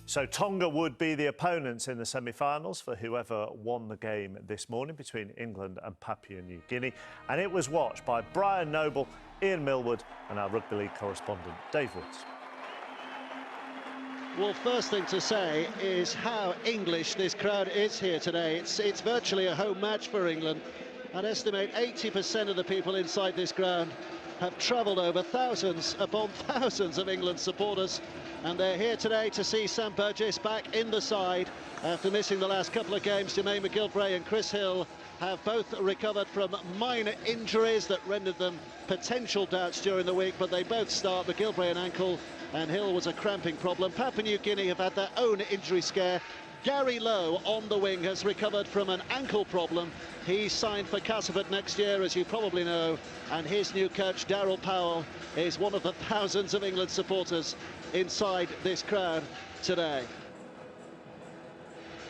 So Tonga would be the opponents in the semi-finals for whoever won the game this morning between England and Papua New Guinea. And it was watched by Brian Noble, Ian Millwood and our rugby league correspondent Dave Woods. Well, first thing to say is how English this crowd is here today. It's virtually a home match for England. I'd estimate 80% of the people inside this ground have travelled over thousands upon thousands of England supporters, and they're here today to see Sam Burgess back in the side after missing the last couple of games. Jermaine McGilvray and Chris Hill have both recovered from minor injuries that rendered them potential doubts during the week, but they both start. McGilvray an ankle and Hill was a cramping problem. Papua New Guinea have had their own injury scare. Gary Lowe on the wing has recovered from an ankle problem. He's signed for Castleford next year, as you probably know, and his new coach, Daryl Powell, is one of the thousands of England supporters inside this crowd today.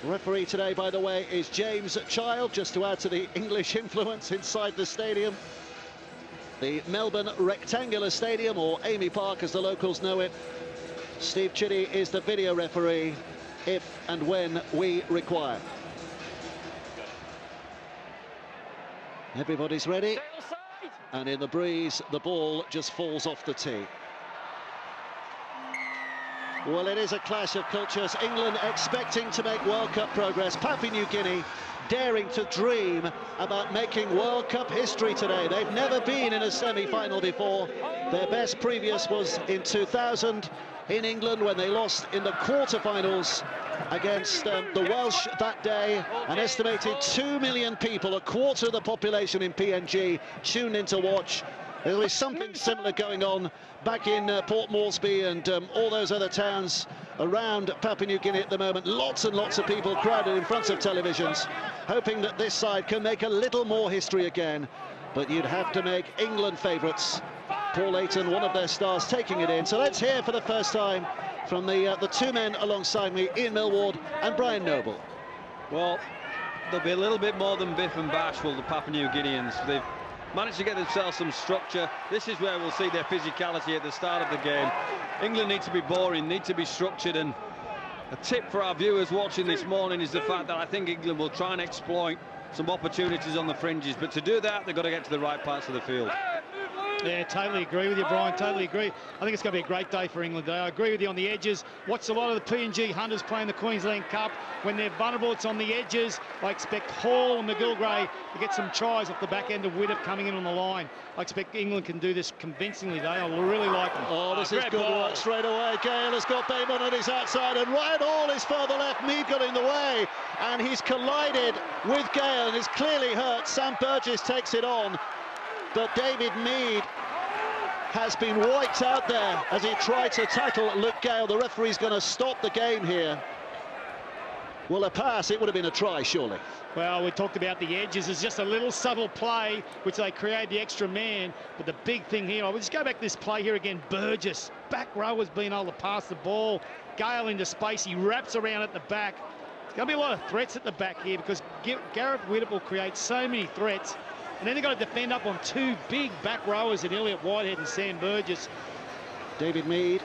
The referee today, by the way, is James Child, just to add to the English influence inside the stadium. The Melbourne Rectangular Stadium, or Amy Park as the locals know it. Steve Chitty is the video referee if and when we require. Everybody's ready, and in the breeze the ball just falls off the tee. Well, it is a clash of cultures. England expecting to make World Cup progress. Papua New Guinea daring to dream about making World Cup history today. They've never been in a semi-final before. Their best previous was in 2000 in England when they lost in the quarter-finals against the Welsh that day. An estimated 2 million people, a quarter of the population in PNG, tuned in to watch. There was something similar going on back in Port Moresby and all those other towns around Papua New Guinea at the moment. Lots and lots of people crowded in front of televisions, hoping that this side can make a little more history again. But you'd have to make England favourites. Paul Ayton, one of their stars, taking it in. So let's hear for the first time from the two men alongside me, Ian Millwood and Brian Noble. Well, they'll be a little bit more than biff and bash, will the Papua New Guineans. They've managed to get themselves some structure. This is where we'll see their physicality at the start of the game. England need to be boring, need to be structured, and a tip for our viewers watching this morning is the fact that I think England will try and exploit some opportunities on the fringes, but to do that they've got to get to the right parts of the field. Yeah, totally agree with you, Brian, totally agree. I think it's going to be a great day for England today. I agree with you on the edges. Watch a lot of the PNG hunters playing the Queensland Cup. When they're vulnerable, it's on the edges. I expect Hall and McGilvray to get some tries off the back end of Widdop coming in on the line. I expect England can do this convincingly today. I will really like them. Oh, this is good work straight away. Gale has got Bateman on his outside, and Ryan Hall is further left. Mead got in the way, and he's collided with Gale and is clearly hurt. Sam Burgess takes it on, but David Mead has been wiped out there as he tried to tackle Luke Gale. The referee's going to stop the game here. Well, a pass, it would have been a try, surely. Well, we talked about the edges. It's just a little subtle play, which they create the extra man. But the big thing here, I'll just go back to this play here again. Burgess, back row, has been able to pass the ball. Gale into space, he wraps around at the back. There's going to be a lot of threats at the back here because Gareth Widdop will create so many threats. And then they've got to defend up on two big back rowers in Elliot Whitehead and Sam Burgess. David Mead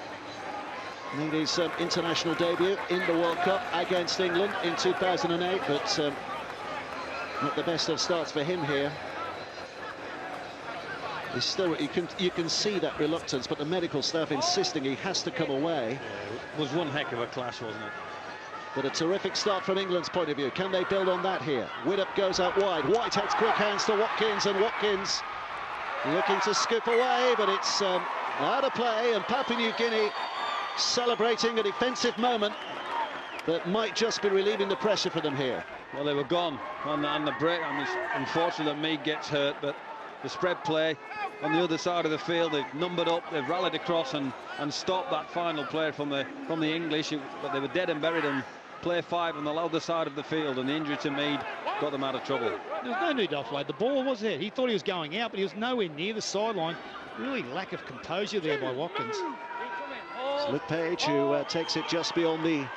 made his international debut in the World Cup against England in 2008, but not the best of starts for him here. He's still, you can see that reluctance, but the medical staff insisting he has to come away. Yeah, it was one heck of a clash, wasn't it? But a terrific start from England's point of view. Can they build on that here? Widdop goes out wide. Whitehead's quick hands to Watkins, and Watkins looking to scoop away, but it's out of play, and Papua New Guinea celebrating a defensive moment that might just be relieving the pressure for them here. Well, they were gone on the break. I mean, it's unfortunate that Mead gets hurt, but the spread play on the other side of the field, they've numbered up, they've rallied across and stopped that final play from the English, but they were dead and buried on play 5 on the other side of the field, and the injury to Mead got them out of trouble. There was no need to offload. The ball was there. He thought he was going out, but he was nowhere near the sideline. Really lack of composure there by Watkins. It's Luke Page who takes it just beyond the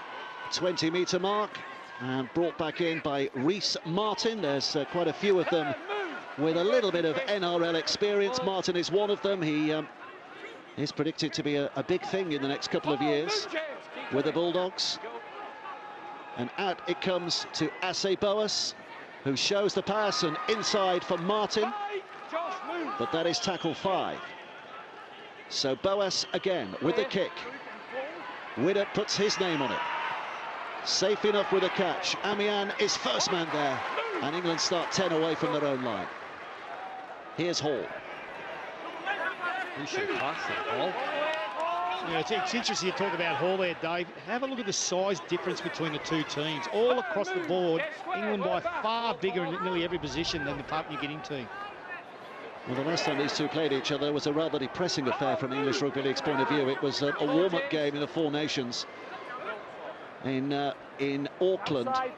20-metre mark and brought back in by Rhys Martin. There's quite a few of them with a little bit of NRL experience. Martin is one of them. He is predicted to be a big thing in the next couple of years with the Bulldogs. And out it comes to Boas, who shows the pass, and inside for Martin. But that is tackle 5. So Boas again with the kick. Widdop puts his name on it. Safe enough with a catch. Amian is first man there, and England start 10 away from their own line. Here's Hall. He should pass that ball. Yeah, it's interesting to talk about Hall there, Dave. Have a look at the size difference between the two teams. All across the board, England by far bigger in nearly every position than the Papua New Guinea team. Well, the last time these two played each other was a rather depressing affair from English Rugby League's point of view. It was a warm-up game in the Four Nations in Auckland. I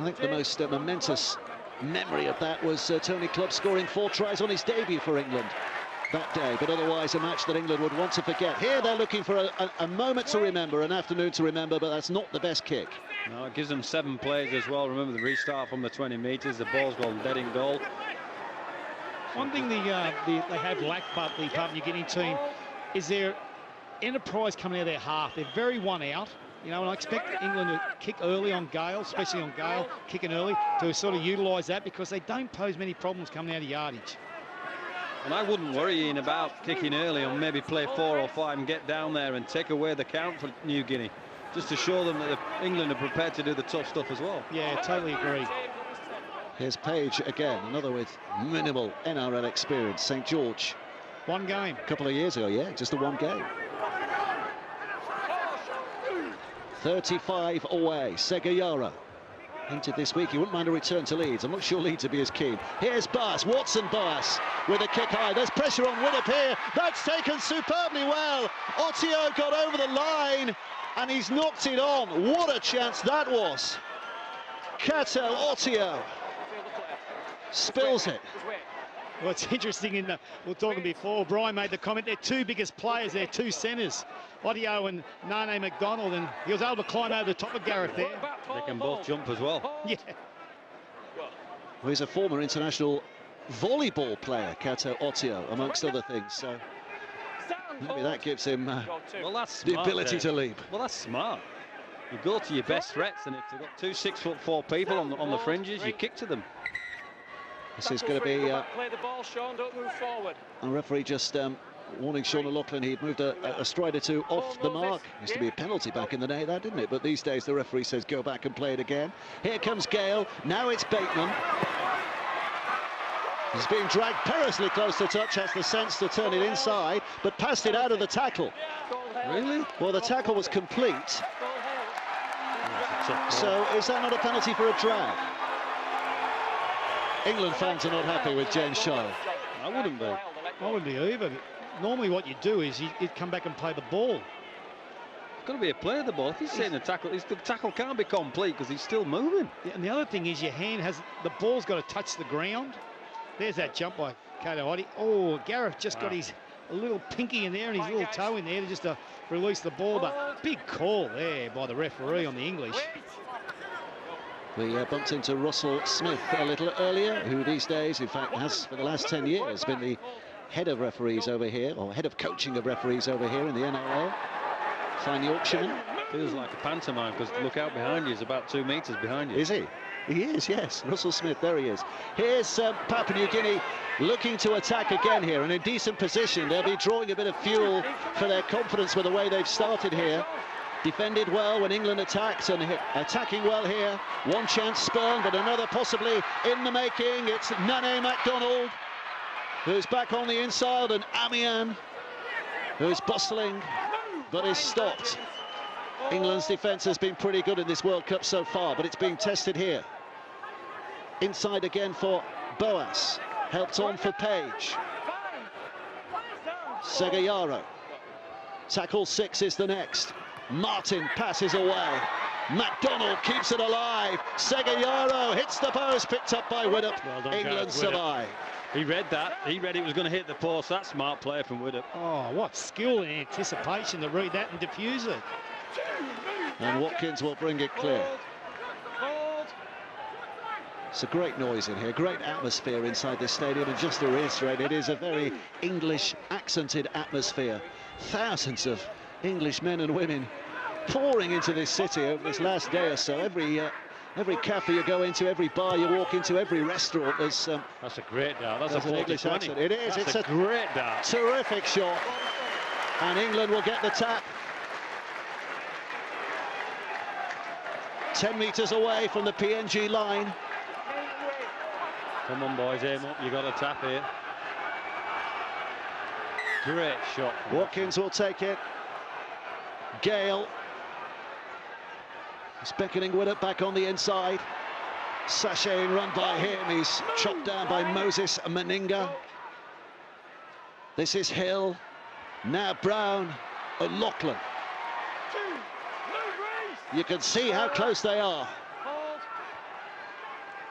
think the most momentous memory of that was Tony Clubb scoring 4 tries on his debut for England that day, but otherwise a match that England would want to forget. Here they're looking for a moment to remember, an afternoon to remember, but that's not the best kick. No, it gives them 7 plays as well. Remember the restart from the 20 metres, the ball's gone dead in goal. One thing they have lacked, but the Papua New Guinea team, is their enterprise coming out of their half. They're very one out, you know, and I expect England to kick early on Gale, especially on Gale, kicking early, to sort of utilise that, because they don't pose many problems coming out of yardage. And I wouldn't worry, Ian, about kicking early and maybe play 4 or 5 and get down there and take away the count for New Guinea, just to show them that England are prepared to do the tough stuff as well. Yeah, totally agree. Here's Page again, another with minimal NRL experience. St George. One game. A couple of years ago, yeah, just the one game. 35 away, Segayara. Hinted this week he wouldn't mind a return to Leeds. I'm not sure Leeds would be as keen. Here's Boas, Watson Boas with a kick high. There's pressure on Widdop here. That's taken superbly well. Otio got over the line and he's knocked it on. What a chance that was. Kato Otio spills it. Well, it's interesting, we were talking before, Brian made the comment, their 2 biggest players, their 2 centres, Otio and Nane McDonald, and he was able to climb over the top of Gareth there. They can both jump as well. Yeah. Well, he's a former international volleyball player, Kato Otio, amongst other things, so maybe that gives him well, that's the smart, ability to leap. Well, that's smart. You go to your best threats, and if they've got 2 6'4" people on the fringes, you kick to them. This is going to be play the ball, Sean, don't move forward. A referee just warning Sean O'Loughlin he'd moved a stride or 2 off the mark. Used to be a penalty back in the day, that, didn't it? But these days the referee says go back and play it again. Here comes Gale. Now it's Bateman. He's being dragged perilously close to touch, has the sense to turn it inside, but passed it out of the tackle. Really? Well, the tackle was complete. So is that not a penalty for a drag? England fans are not happy with James Child. I wouldn't be. I wouldn't be either. Normally what you do is you'd come back and play the ball. It's got to be a play of the ball. If he's saying the tackle can't be complete because he's still moving. Yeah, and the other thing is the ball's got to touch the ground. There's that jump by Kato Otio. Oh, Gareth just got his a little pinky in there and his little toe in there just to release the ball. But big call there by the referee on the English. We bumped into Russell Smith a little earlier, who these days, in fact, has for the last 10 years been the head of referees over here, or head of coaching of referees over here in the NRL. Fine Yorkshireman. Feels like a pantomime, because look out behind you, he's about 2 metres behind you. Is he? He is, yes. Russell Smith, there he is. Here's Papua New Guinea looking to attack again here, and in decent position. They'll be drawing a bit of fuel for their confidence with the way they've started here. Defended well when England attacked, and attacking well here. One chance spurned, but another possibly in the making. It's Nane MacDonald, who's back on the inside, and Amian, who's bustling, but is stopped. England's defence has been pretty good in this World Cup so far, but it's being tested here. Inside again for Boas, helped on for Page. Segayara. Tackle 6 is the next. Martin passes away. MacDonald keeps it alive. Segayara hits the post, picked up by Widdop. Well done, England survive. He read that. He read it was going to hit the post. That smart play from Widdop. Oh, what skill and anticipation to read that and diffuse it. And Watkins will bring it clear. It's a great noise in here, great atmosphere inside this stadium, and just to reiterate, it is a very English accented atmosphere. Thousands of English men and women pouring into this city over this last day or so. Every cafe you go into, every bar you walk into, every restaurant, there's That's a great dart. That's there's a an English accent. It is. That's It's a great dart. terrific shot, and England will get the tap. 10 metres away from the PNG line. Come on, boys, aim up. You got a tap here. Great shot. Watkins will take it. Gale. He's beckoning Widdop back on the inside. Sashaying run by him. He's chopped down by Moses Meninga. This is Hill. Now Brown. O'Loughlin. You can see how close they are.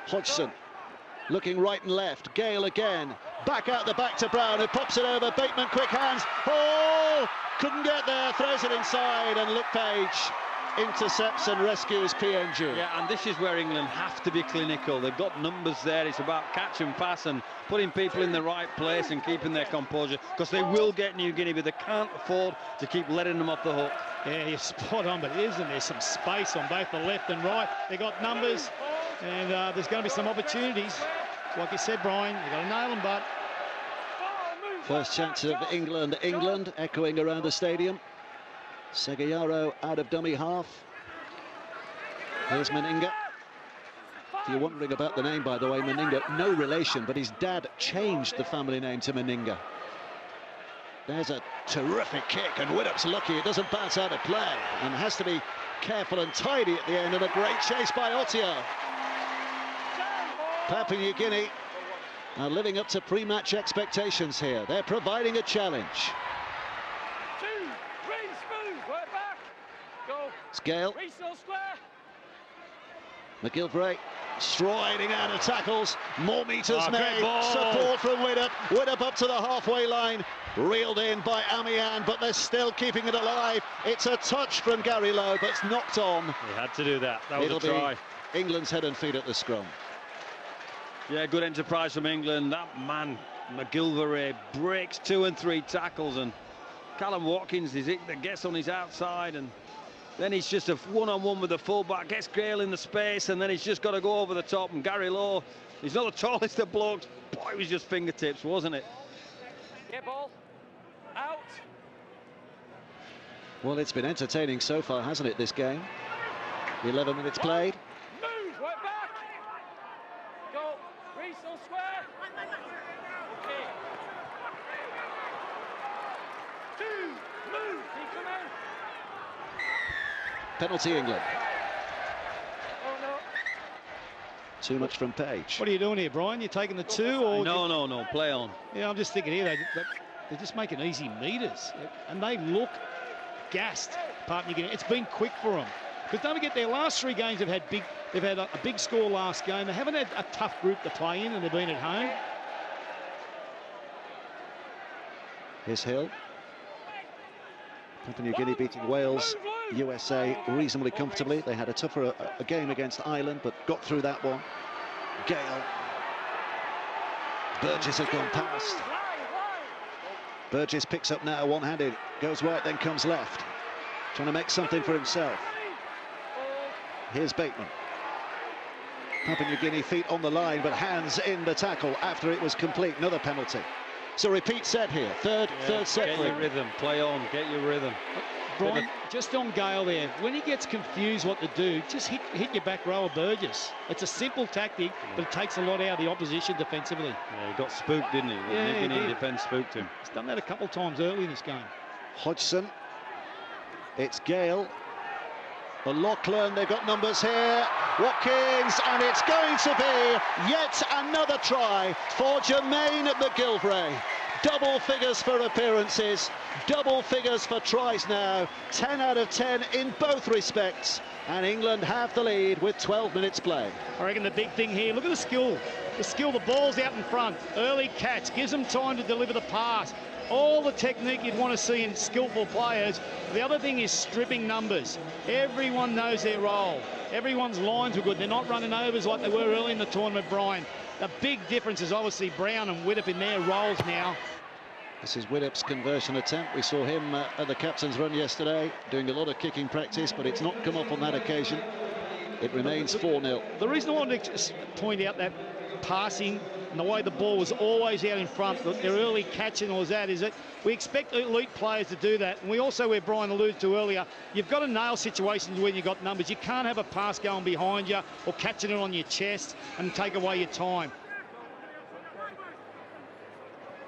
Hodgson looking right and left. Gale again. Back out the back to Brown, who pops it over. Bateman, quick hands. Oh! Couldn't get there. Throws it inside, and Luke Page intercepts and rescues PNG. Yeah, and this is where England have to be clinical. They've got numbers there. It's about catch and pass and putting people in the right place and keeping their composure, because they will get New Guinea, but they can't afford to keep letting them off the hook. Yeah, you're spot on, but isn't there some space on both the left and right? They got numbers, and there's going to be some opportunities. Like you said, Brian, you got to nail them, but First chance of England echoing around the stadium. Segayaro out of dummy half. Here's Meninga. If you're wondering about the name, by the way, Meninga, no relation, but his dad changed the family name to Meninga. There's a terrific kick, and Widdop's lucky it doesn't bounce out of play, and has to be careful and tidy at the end, and a great chase by Otio. Papua New Guinea are living up to pre-match expectations here. They're providing a challenge. It's Gale. McGilvray striding out of tackles. More meters made. Support from Widdop. Widdop up to the halfway line. Reeled in by Amian, but they're still keeping it alive. It's a touch from Gary Lowe, but it's knocked on. He had to do that. That was a try. England's head and feet at the scrum. Yeah, good enterprise from England. That man, McGilvray, breaks 2 and 3 tackles, and Callum Watkins is it that gets on his outside, and then he's just a one-on-one with the fullback, gets Gale in the space, and then he's just got to go over the top. And Gary Lowe, he's not the tallest of blokes. Boy, it was just fingertips, wasn't it? Get ball. Out. Well, it's been entertaining so far, hasn't it, this game? 11 minutes played. Move, right back. Go. Reasonable square. Okay. 2. Move. Keep coming. Penalty England. Oh, no. Too much from Page. what are you doing here, Brian? You taking the 2 or? No, play on. Yeah, I'm just thinking here, they're just making easy meters, and they look gassed. Papua New Guinea. It's been quick for them. But don't forget, their last 3 games they've had a big score last game. They haven't had a tough group to play in, and they've been at home. Here's Hill. Papua New Guinea beating Wales, USA reasonably comfortably. They had a tougher a game against Ireland, but got through that one. Gale. Burgess has gone past. Burgess picks up now one-handed, goes right, then comes left, trying to make something for himself. Here's Bateman. Papua New Guinea feet on the line, but hands in the tackle after it was complete. Another penalty. So repeat set here. Third set. Get your rhythm. Play on. Get your rhythm. Brian, just on Gale there, when he gets confused what to do, just hit your back row of Burgess. It's a simple tactic, but it takes a lot out of the opposition defensively. Yeah, he got spooked, didn't he? Yeah, New Guinea defence spooked him. He's done that a couple of times early in this game. Hodgson. It's Gale. O'Loughlin, they've got numbers here. Watkins, and it's going to be yet another try for Jermaine McGilvray. Double figures for appearances, double figures for tries now. 10 out of 10 in both respects, and England have the lead with 12 minutes play. I reckon the big thing here, look at the skill. The ball's out in front. Early catch, gives them time to deliver the pass. all the technique you'd want to see in skillful players. The other thing is stripping numbers. Everyone knows their role. Everyone's lines were good. They're not running overs like they were early in the tournament, Brian. The big difference is obviously Brown and Widdop in their roles now. This is Widdop's conversion attempt. We saw him at the captain's run yesterday, doing a lot of kicking practice, but it's not come up on that occasion. It remains 4-0. The reason I wanted to just point out that passing and the way the ball was always out in front, their early catch and all that, is that we expect elite players to do that. And we also, where Brian alluded to earlier, you've got to nail situations when you've got numbers. You can't have a pass going behind you or catching it on your chest and take away your time.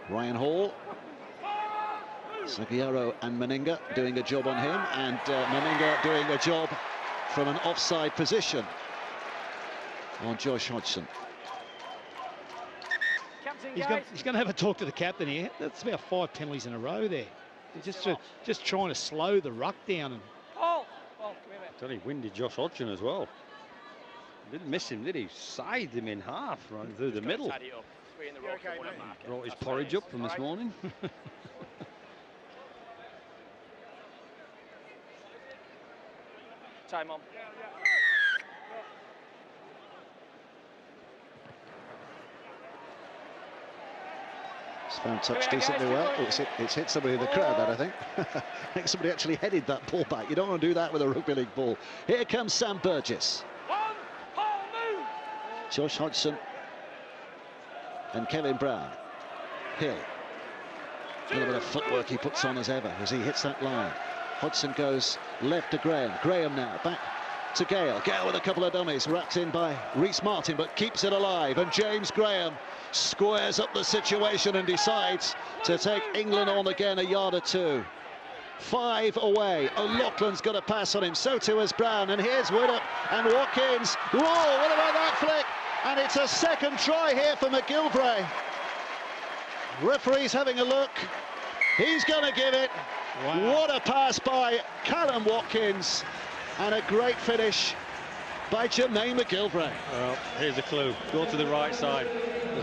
Ryan Hall, Sagiaro and Meninga doing a job on him, and Meninga doing a job from an offside position on Josh Hodgson. He's going to have a talk to the captain here. That's about 5 penalties in a row there. He's just trying to slow the ruck down. And Totally windy Josh Hodgson as well. Didn't miss him, did he? Sided him in half right through the middle. Brought his porridge up from this morning. Time on. Found touch decently well. Oh, it's hit somebody in the crowd, that, I think. I think somebody actually headed that ball back. You don't want to do that with a rugby league ball. Here comes Sam Burgess. Josh Hodgson and Kevin Brown. Hill. A little bit of footwork he puts on as ever as he hits that line. Hodgson goes left to Graham. Graham now back to Gale. Gale with a couple of dummies, wrapped in by Rhys Martin, but keeps it alive. And James Graham squares up the situation and decides to take England on again a yard or two. 5 away. O'Loughlin's got a pass on him, so too has Brown. And here's Widdop and Watkins. Whoa, what about that flick? And it's a second try here for McGilvray. Referee's having a look. He's going to give it. Wow. What a pass by Callum Watkins. And a great finish by Jermaine McGilvray. Well, here's a clue. Go to the right side.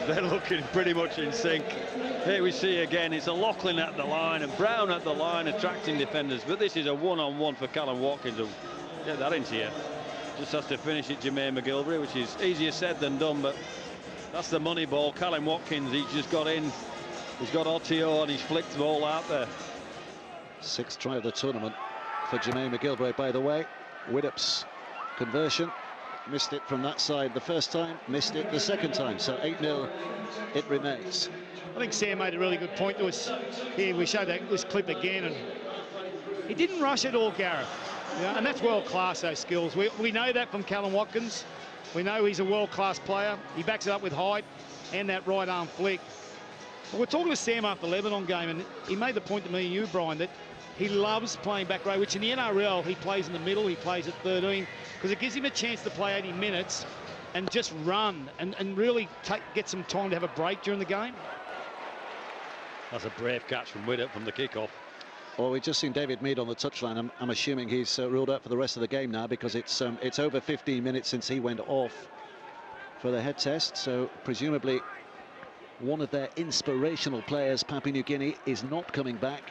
They're looking pretty much in sync. Here we see again, it's O'Loughlin at the line and Brown at the line, attracting defenders. But this is a one-on-one for Callum Watkins. Get that into you. Just has to finish it, Jermaine McGilvray, which is easier said than done, but that's the money ball. Callum Watkins, he's just got in. He's got RTO and he's flicked the ball out there. 6th try of the tournament for Jermaine McGilvray, by the way. Widdop's conversion, missed it from that side the first time, missed it the second time, so 8-0 it remains. I think Sam made a really good point to us here. We showed this clip again, and he didn't rush at all, Gareth. Yeah, and that's world-class, those skills. We know that from Callum Watkins. We know he's a world-class player. He backs it up with height and that right arm flick. But we're talking to Sam after the Lebanon game, and he made the point to me and you, Brian, that he loves playing back row, which in the NRL he plays in the middle, he plays at 13, because it gives him a chance to play 80 minutes and just run and really get some time to have a break during the game. That's a brave catch from Widdop from the kickoff. Well, we've just seen David Mead on the touchline. I'm assuming he's ruled out for the rest of the game now, because it's over 15 minutes since he went off for the head test, so presumably one of their inspirational players, Papua New Guinea, is not coming back.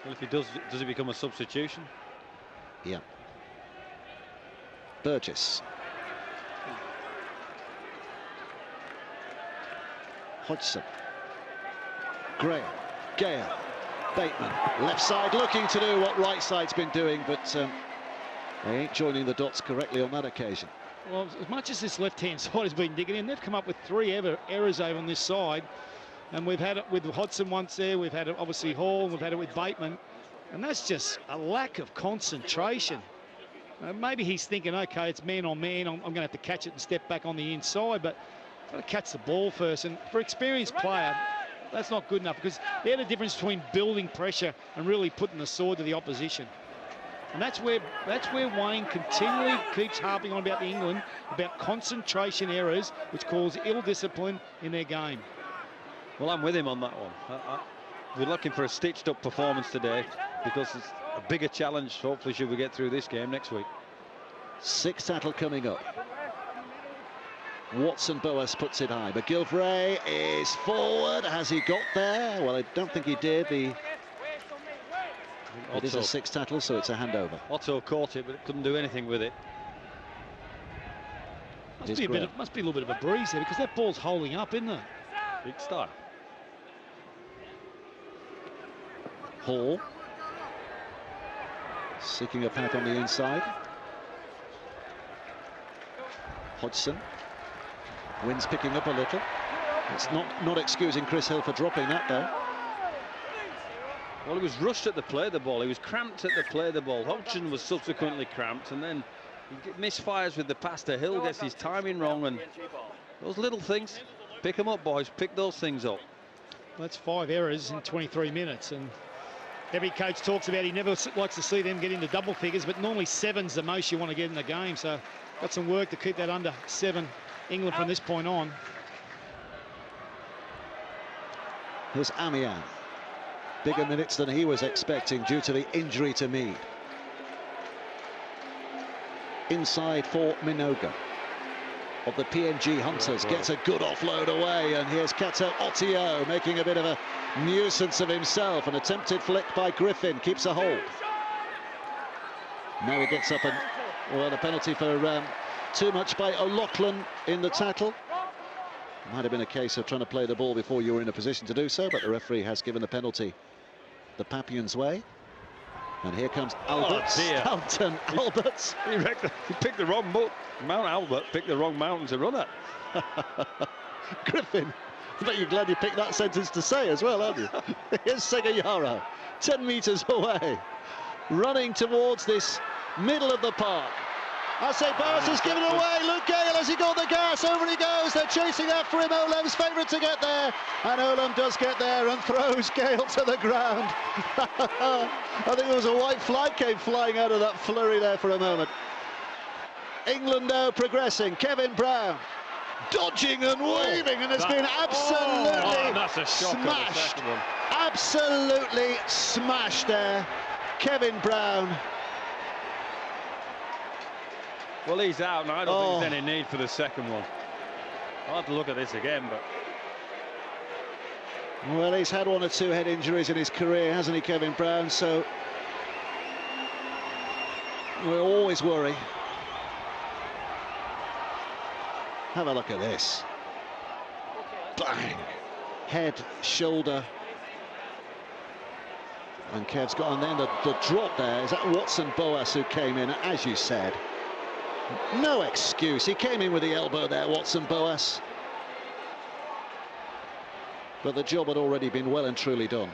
Well, if he does he become a substitution? Yeah. Burgess. Hodgson. Graham. Gale. Bateman. Left side looking to do what right side's been doing, but they ain't joining the dots correctly on that occasion. Well, as much as this left-hand side has been digging in, they've come up with 3 errors over on this side. And we've had it with Hodgson once there, we've had it obviously Hall, and we've had it with Bateman. And that's just a lack of concentration. Maybe he's thinking, okay, it's man on man, I'm going to have to catch it and step back on the inside, but I've got to catch the ball first. And for an experienced player, that's not good enough, because they're the difference between building pressure and really putting the sword to the opposition. And that's where Wayne continually keeps harping on about England, about concentration errors, which cause ill discipline in their game. Well, I'm with him on that one. We're looking for a stitched-up performance today, because it's a bigger challenge, hopefully, should we get through this game next week. 6th tackle coming up. Watson Boas puts it high. McGillivray is forward. Has he got there? Well, I don't think he did. It is a 6 tackle, so it's a handover. Otto caught it, but couldn't do anything with it. Must be a little bit of a breeze there, because that ball's holding up, isn't it? Big style. Hall seeking a path on the inside. Hodgson. Wind's picking up a little. It's not excusing Chris Hill for dropping that, though. Well, he was rushed at the play of the ball. He was cramped at the play of the ball. Hodgson was subsequently cramped, and then he misfires with the pass to Hill, gets his timing wrong, and those little things, pick them up, boys. Pick those things up. That's 5 errors in 23 minutes, and every coach talks about he never likes to see them get into double figures, but normally 7's the most you want to get in the game, so got some work to keep that under 7, England, from this point on. Here's Amian. Bigger minutes than he was expecting due to the injury to Mead. Inside for Minoga of the PNG Hunters. Gets a good offload away, and here's Kato Otio making a bit of a nuisance of himself. An attempted flick by Griffin, keeps a hold. Now he gets up, and well, the penalty for too much by O'Loughlin in the tackle. Might have been a case of trying to play the ball before you were in a position to do so, but the referee has given the penalty the Papians' way. And here comes Alberts. Alton Alberts. He picked the wrong book. Mount Albert picked the wrong mountain to run at. Griffin, I bet you're glad you picked that sentence to say as well, aren't you? Here's Segayaro, 10 metres away, running towards this middle of the park. I say Boas has given away. Luke Gale, has he got the gas? Over he goes. They're chasing after him. Olam's favourite to get there. And Olam does get there and throws Gale to the ground. I think there was a white flag came flying out of that flurry there for a moment. England now progressing. Kevin Brown dodging and weaving, and has been absolutely that's a smashed. Absolutely smashed there. Kevin Brown. Well, he's out, and I don't think there's any need for the second one. I'll have to look at this again, but... Well, he's had 1 or 2 head injuries in his career, hasn't he, Kevin Brown? So we'll always worry. Have a look at this. Bang! Head, shoulder. And Kev's got, and then the drop there. Is that Watson Boas who came in, as you said? No excuse. He came in with the elbow there, Watson Boas. But the job had already been well and truly done.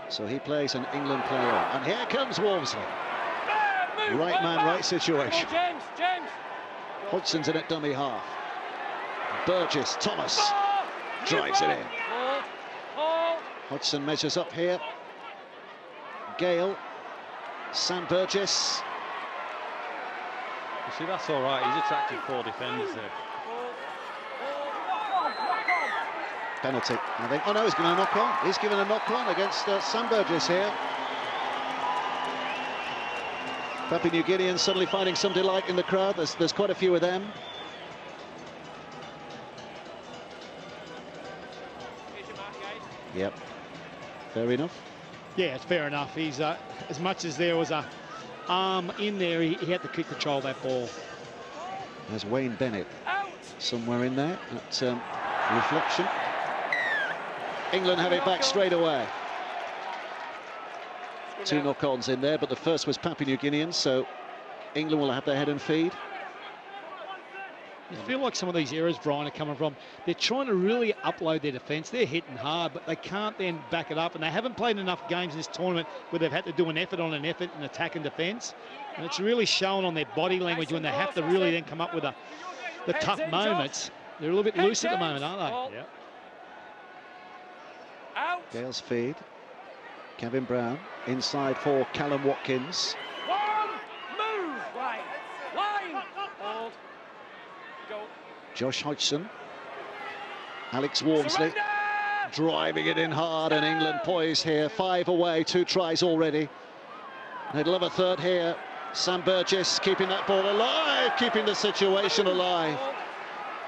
So he plays an England player on. And here comes Walmsley. Right man, right situation. James. Hodgson's in at dummy half. Burgess, Thomas drives it in. Hodgson measures up here. Gale, Sam Burgess. You see, that's all right. He's attracted 4 defenders there. Penalty, I think. Oh no, he's given a knock on. He's given a knock on against Sam Burgess here. Papua New Guineans suddenly finding some delight in the crowd. There's quite a few of them. Yep, fair enough. Yeah, it's fair enough. He's as much as there was a arm in there, he had to keep control of that ball. There's Wayne Bennett somewhere in there at reflection. England have it back straight away. 2 knock-ons in there, but the first was Papua New Guinean, so England will have their head and feed. You feel like some of these errors, Brian, are coming from, they're trying to really upload their defence. They're hitting hard, but they can't then back it up, and they haven't played enough games in this tournament where they've had to do an effort on an effort in attack and defence, and it's really shown on their body language when they have to really then come up with the tough moments. They're a little bit loose at the moment, aren't they? Yeah. Gale's feed. Kevin Brown inside for Callum Watkins. Move! Line! Hold. Go. Josh Hodgson. Alex Walmsley driving it in hard, and England poised here. 5 away, 2 tries already. They'd love a third here. Sam Burgess keeping that ball alive, keeping the situation alive.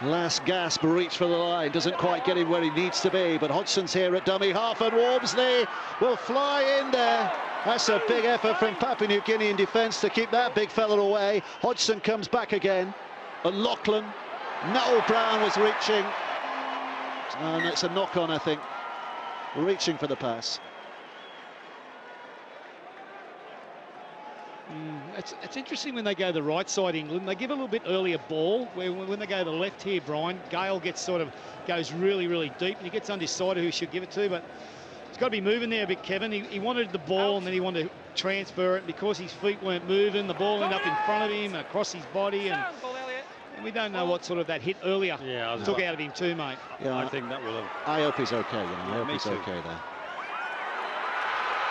Last gasp reach for the line, doesn't quite get him where he needs to be, but Hodgson's here at dummy half, and Wormsley will fly in there. That's a big effort from Papua New Guinea in defence to keep that big fella away. Hodgson comes back again, and Lachlan. Noel Brown was reaching, and it's a knock-on, I think, reaching for the pass. It's interesting when they go the right side, England. They give a little bit earlier ball. When they go the left here, Brian, Gale goes really deep, and he gets undecided who he should give it to, but he's got to be moving there a bit, Kevin. He wanted the ball, and then he wanted to transfer it. Because his feet weren't moving, the ball ended up in front of him, across his body, and we don't know what sort of that hit earlier took out of him too, mate. Yeah, I think that will have... I hope he's okay, I hope he's okay there.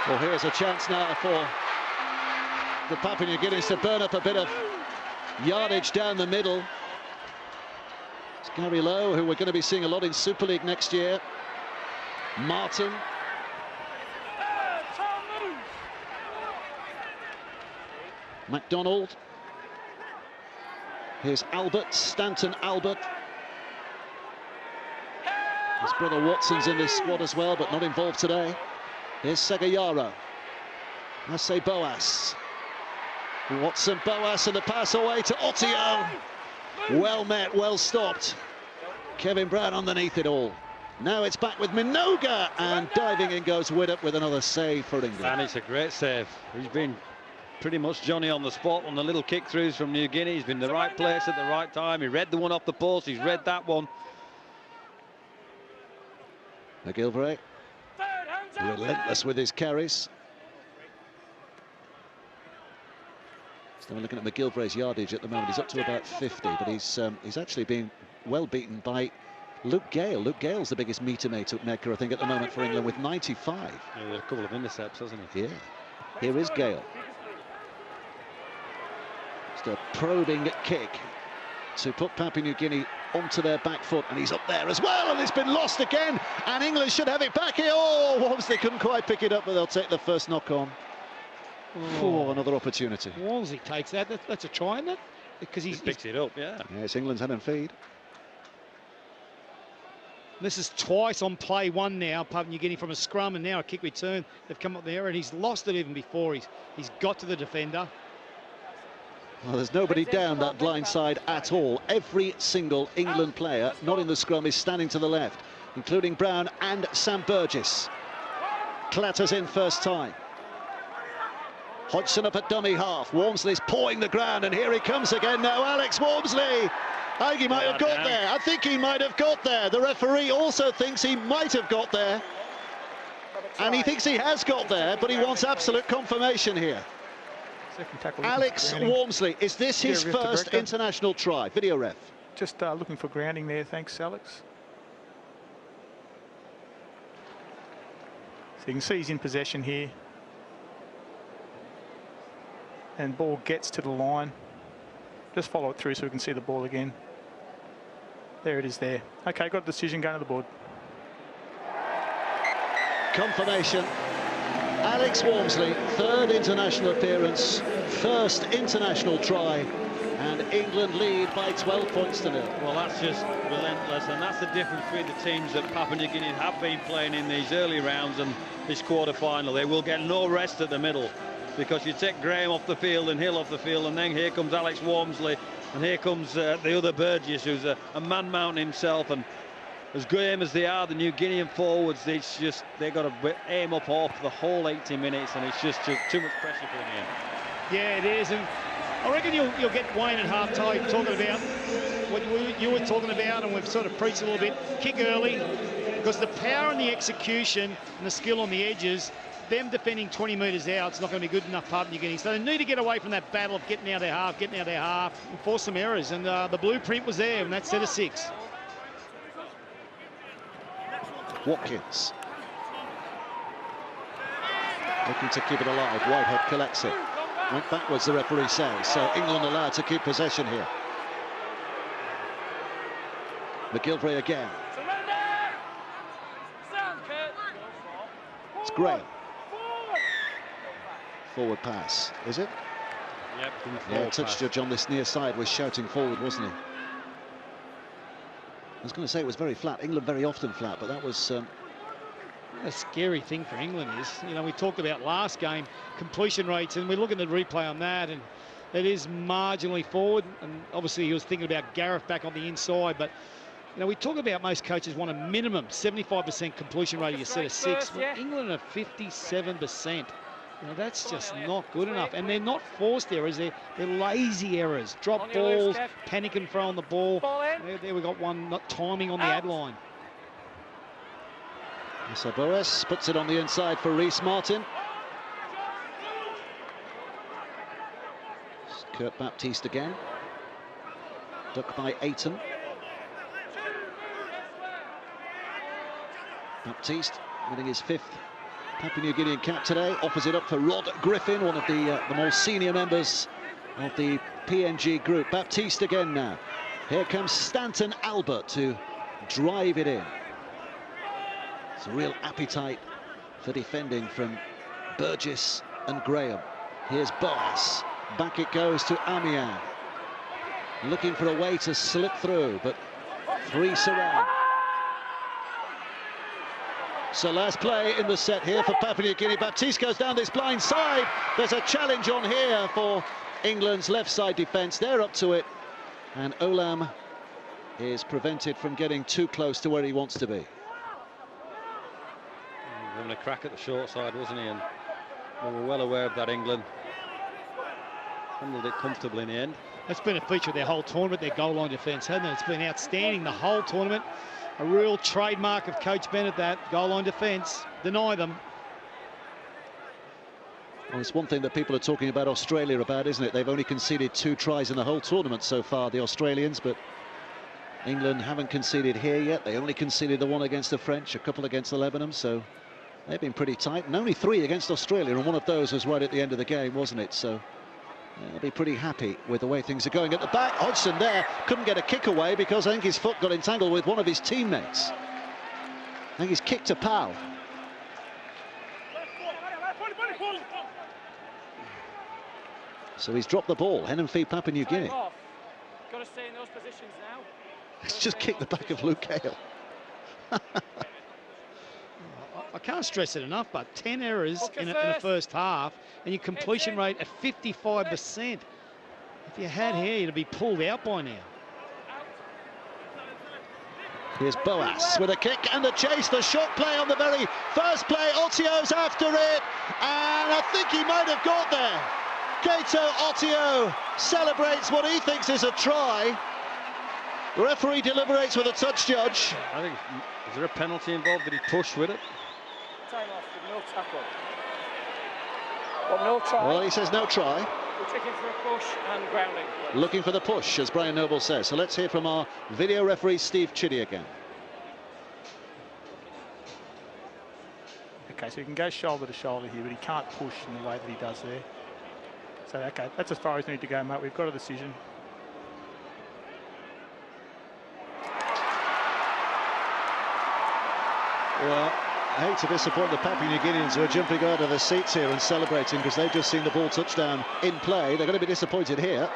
Well, here's a chance now for the Papua New Guineans to burn up a bit of yardage down the middle. It's Gary Lowe, who we're going to be seeing a lot in Super League next year. Martin. MacDonald. Here's Albert, Stanton Albert. His brother Watson's in this squad as well, but not involved today. Here's Segayaro. Ase Boas. Watson, Boas, and the pass away to Ottio. Well met, well stopped. Kevin Brown underneath it all. Now it's back with Minoga, and diving in goes Widdop with another save for England. And it's a great save. He's been pretty much Johnny on the spot on the little kick-throughs from New Guinea. He's been in the right place at the right time. He read the one off the post, he's read that one. McGilvray, relentless with his carries. So we're looking at McGilvray's yardage at the moment. He's up to about 50, but he's actually been well beaten by Luke Gale. Luke Gale's the biggest meter maker, I think, at the moment for England with 95. Yeah, there's a couple of intercepts, hasn't he? Yeah. Here is Gale. Just a probing kick to put Papua New Guinea onto their back foot, and he's up there as well, and it's been lost again, and England should have it back here. Oh, Wormsley couldn't quite pick it up, but they'll take the first knock on. Oh, another opportunity. Wormsley takes that. That's a try, isn't it? Because he picks it up, yeah. Yeah, it's England's head and feed. This is twice on play one now, Papua New Guinea from a scrum, and now a kick return. They've come up there, and he's lost it even before. He's got to the defender. Well, there's nobody down that blind side at all. Every single England player not in the scrum is standing to the left, including Brown and Sam Burgess. Clatters in first time. Hodgson up at dummy half. Wormsley's pawing the ground, and here he comes again now. Alex Wormsley. I think he might have got there. I think he might have got there. The referee also thinks he might have got there. And he thinks he has got there, but he wants absolute confirmation here. Alex Wormsley, is this his first international try? Video ref. Just looking for grounding there, thanks, Alex. So you can see he's in possession here. And ball gets to the line. Just follow it through so we can see the ball again. There it is there. Okay, got a decision going to the board. Confirmation. Alex Wormsley, third international appearance, first international try, and England lead by 12 points to 0. Well, that's just relentless, and that's the difference between the teams that Papua New Guinea have been playing in these early rounds and this quarter-final. They will get no rest at the middle, because you take Graham off the field and Hill off the field, and then here comes Alex Wormsley, and here comes the other Burgess, who's a man mountain himself. And as game as they are, the New Guinean forwards, it's just they've got to aim up off the whole 80 minutes, and it's just too much pressure for them here. Yeah, it is, and I reckon you'll get Wayne at half-time talking about what you were talking about, and we've sort of preached a little bit. Kick early, because the power and the execution and the skill on the edges, them defending 20 metres out, it's not going to be good enough, Papua New Guinea. So they need to get away from that battle of getting out their half, and force some errors. And the blueprint was there in that set of 6. Watkins. Looking to keep it alive. Whitehead collects it. Went backwards, the referee says. So England allowed to keep possession here. McGilvray again. Graham. Forward pass, is it? Yep. Yeah, touch judge on this near side was shouting forward, wasn't he? I was going to say it was very flat. England very often flat, but that was... A scary thing for England is, you know, we talked about last game, completion rates, and we look at the replay on that, and it is marginally forward. And obviously he was thinking about Gareth back on the inside, but you know, we talk about most coaches want a minimum 75% completion rate of your set of 6. Well, England are 57%. You know, that's just not good enough. And they're not forced errors, they're lazy errors. Drop balls, panic and throw on the ball. There we got one, not timing on the ad line. So Boas puts it on the inside for Rhys Martin. Kurt Baptiste again. Ducked by Ayton. Baptiste winning his 5th Papua New Guinean cap today. Offers it up for Rod Griffin, one of the more senior members of the PNG group. Baptiste again now. Here comes Stanton Albert to drive it in. It's a real appetite for defending from Burgess and Graham. Here's Boas. Back it goes to Amian. Looking for a way to slip through, but 3 surround. So last play in the set here for Papua New Guinea. Baptiste goes down this blind side. There's a challenge on here for England's left side defence. They're up to it. And Olam is prevented from getting too close to where he wants to be. Having a crack at the short side, wasn't he? And we were well aware of that. England handled it comfortably in the end. That's been a feature of their whole tournament, their goal line defence, hasn't it? It's been outstanding the whole tournament. A real trademark of Coach Bennett, that goal line defence. Deny them. Well, it's one thing that people are talking about Australia about, isn't it? They've only conceded 2 tries in the whole tournament so far, the Australians, but England haven't conceded here yet. They only conceded the 1 against the French, a couple against the Lebanon, so they've been pretty tight, and only 3 against Australia, and one of those was right at the end of the game, wasn't it? So they'll be pretty happy with the way things are going. At the back, Hodgson there couldn't get a kick away because I think his foot got entangled with one of his teammates. I think he's kicked a pal. So he's dropped the ball. Henenfi, Papua New Guinea. Got to stay in those positions now. He's just kicked the back of Luke Hale. I can't stress it enough, but 10 errors in the first half, and your completion rate at 55%. If you had here, you'd be pulled out by now. Here's Boas with a kick and a chase. The shot play on the very first play. Otio's after it, and I think he might have got there. Kato Otio celebrates what he thinks is a try. Referee deliberates with a touch judge. I think, is there a penalty involved? Did he push with it? Time off with no tackle. Well, no try. Well, he says no try. We're taking for a push and grounding. Looking for the push, as Brian Noble says. So let's hear from our video referee, Steve Chiddy, again. Okay, so he can go shoulder to shoulder here, but he can't push in the way that he does there. So, okay, that's as far as we need to go, mate. We've got a decision. Well, I hate to disappoint the Papua New Guineans who are jumping out of their seats here and celebrating because they've just seen the ball touchdown in play. They're going to be disappointed here.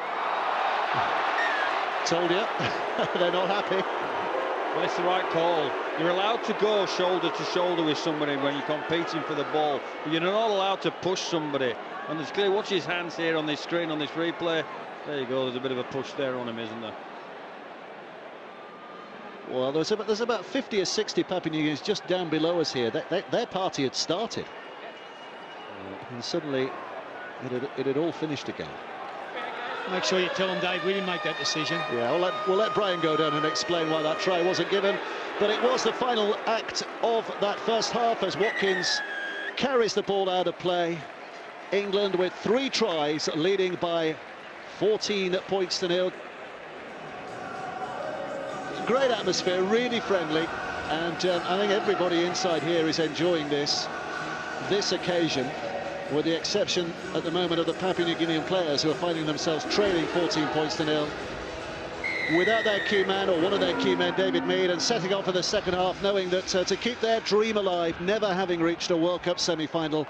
Told you, they're not happy. Well, it's the right call. You're allowed to go shoulder to shoulder with somebody when you're competing for the ball, but you're not allowed to push somebody. And it's clear, watch his hands here on this screen, on this replay. There you go, there's a bit of a push there on him, isn't there? Well, there's about 50 or 60 Papua New Guineans just down below us here. Their party had started. And suddenly, it had all finished again. Make sure you tell them, Dave, we didn't make that decision. Yeah, we'll let Brian go down and explain why that try wasn't given. But it was the final act of that first half as Watkins carries the ball out of play. England with 3 tries, leading by 14 points to 0. Great atmosphere, really friendly, and I think everybody inside here is enjoying this occasion, with the exception at the moment of the Papua New Guinean players who are finding themselves trailing 14 points to 0. without their key man, or one of their key men, David Mead, and setting off for the second half, knowing that to keep their dream alive, never having reached a World Cup semi-final,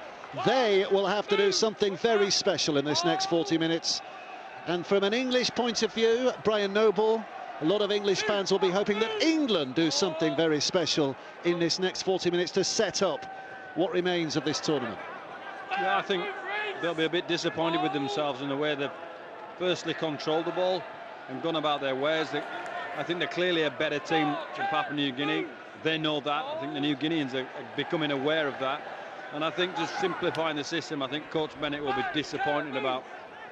they will have to do something very special in this next 40 minutes. And from an English point of view, Brian Noble, a lot of English fans will be hoping that England do something very special in this next 40 minutes to set up what remains of this tournament. Yeah, I think they'll be a bit disappointed with themselves in the way they've firstly controlled the ball and gone about their ways. I think they're clearly a better team than Papua New Guinea. They know that. I think the New Guineans are becoming aware of that. And I think just simplifying the system, I think Coach Bennett will be disappointed about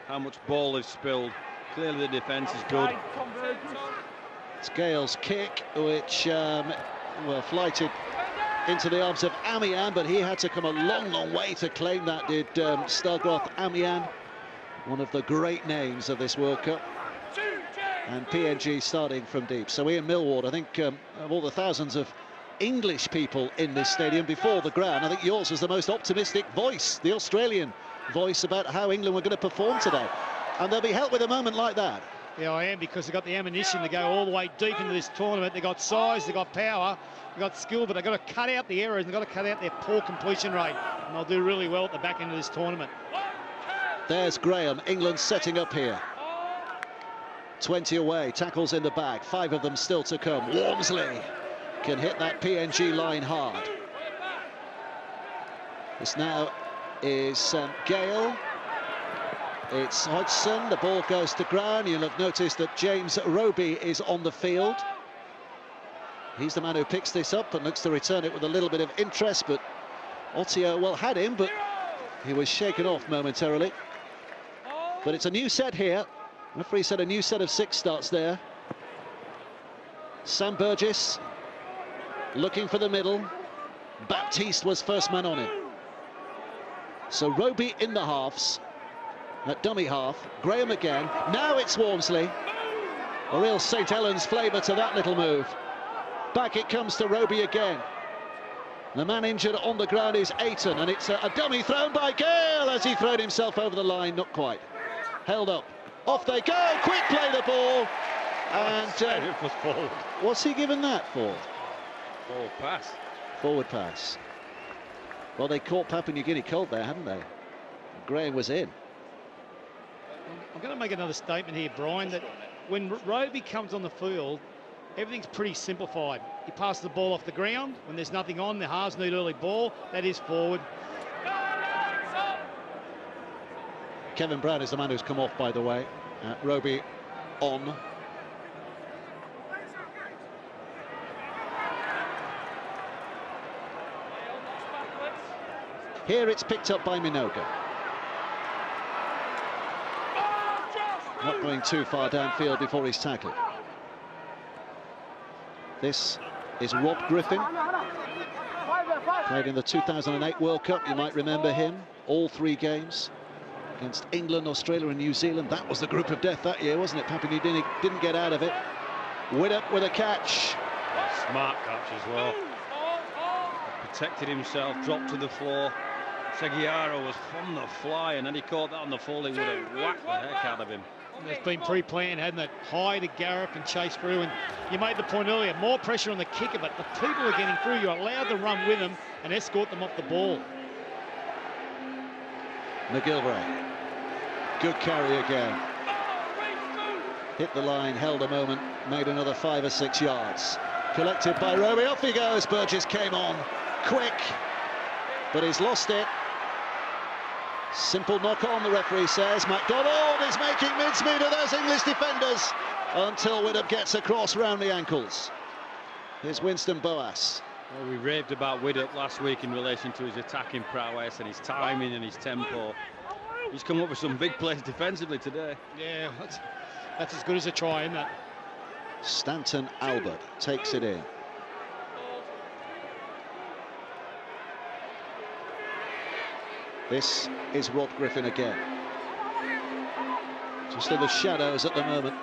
how much ball they've spilled. Clearly the defence is good. It's Gale's kick, which well, flighted into the arms of Amian, but he had to come a long, long way to claim that, did Stargroth Amian, one of the great names of this World Cup. And PNG starting from deep. So Ian Millward, I think of all the thousands of English people in this stadium before the ground, I think yours was the most optimistic voice, the Australian voice, about how England were going to perform today. And they'll be helped with a moment like that. Yeah, I am, because they've got the ammunition to go all the way deep into this tournament. They've got size, they've got power, they've got skill, but they've got to cut out the errors, they've got to cut out their poor completion rate. And they'll do really well at the back end of this tournament. There's Graham, England setting up here. 20 away, tackles in the bag, 5 of them still to come. Wormsley can hit that PNG line hard. This now is Gale. It's Hodgson, the ball goes to ground. You'll have noticed that James Roby is on the field. He's the man who picks this up and looks to return it with a little bit of interest, but Otio, well, had him, but he was shaken off momentarily. But it's a new set here. Referee said a new set of 6 starts there. Sam Burgess looking for the middle. Baptiste was first man on him. So Roby in the halves. At dummy half, Graham again. Now it's Wormsley. A real St. Helens flavour to that little move. Back it comes to Roby again. The man injured on the ground is Ayton, and it's a dummy thrown by Gale as he thrown himself over the line. Not quite. Held up. Off they go. Quick play the ball. And it was forward. What's he given that for? Forward pass. Forward pass. Well, they caught Papua New Guinea cold there, hadn't they? Graham was in. I'm going to make another statement here, Brian, that when Roby comes on the field, everything's pretty simplified. He passes the ball off the ground. When there's nothing on, the halves need early ball. That is forward. Kevin Brown is the man who's come off, by the way. Roby on. Here it's picked up by Minogue. Not going too far downfield before he's tackled. This is Rob Griffin. Played in the 2008 World Cup, you might remember him. All 3 games against England, Australia and New Zealand. That was the group of death that year, wasn't it? Papua New Guinea didn't get out of it. Widdop with a catch. Smart catch as well. Protected himself, dropped to the floor. Seguiaro was from the fly, and then he caught that on the fall. He would have whacked the heck out of him. It's been pre-planned, hadn't it? High to Garrick and chase through, and you made the point earlier, more pressure on the kicker, but the people are getting through. You're allowed to run with them and escort them off the ball. McGilvray. Good carry again. Hit the line, held a moment, made another 5 or 6 yards. Collected by Roby, off he goes. Burgess came on quick, but he's lost it. Simple knock on, the referee says. MacDonald is making mincemeat of those English defenders until Widdop gets across round the ankles. Here's Winston Boas. Well, we raved about Widdop last week in relation to his attacking prowess and his timing and his tempo. He's come up with some big plays defensively today. Yeah, that's as good as a try, isn't it? Stanton Albert takes it in. This is Rob Griffin again. Just in the shadows at the moment.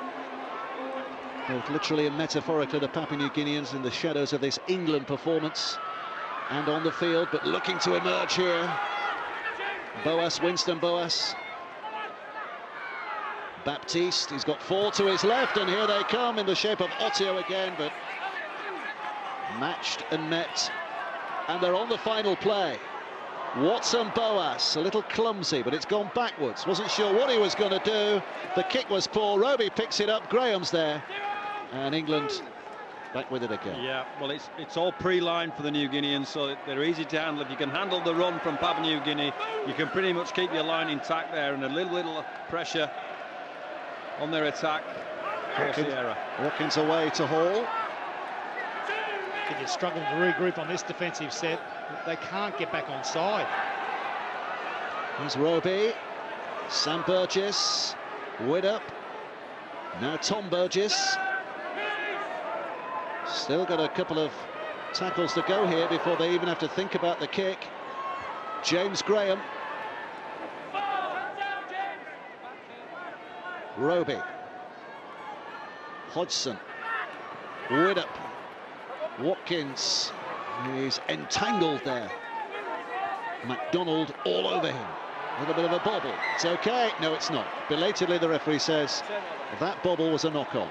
Both literally and metaphorically, the Papua New Guineans in the shadows of this England performance. And on the field, but looking to emerge here. Boas, Winston Boas. Baptiste, he's got 4 to his left, and here they come in the shape of Ottio again, but matched and met. And they're on the final play. Watson Boas, a little clumsy, but it's gone backwards. Wasn't sure what he was going to do. The kick was poor. Roby picks it up. Graham's there. And England back with it again. Yeah, well, it's all pre-lined for the New Guineans, so they're easy to handle. If you can handle the run from Papua New Guinea, you can pretty much keep your line intact there, and a little pressure on their attack. Watkins away to Hall. If you're struggling to regroup on this defensive set, they can't get back on side. Here's Roby, Sam Burgess, Widdop, now Tom Burgess. Still got a couple of tackles to go here before they even have to think about the kick. James Graham. Roby. Hodgson. Widdop. Watkins. He's entangled there. MacDonald all over him. A little bit of a bobble. It's okay. No, it's not. Belatedly, the referee says that bobble was a knock-on.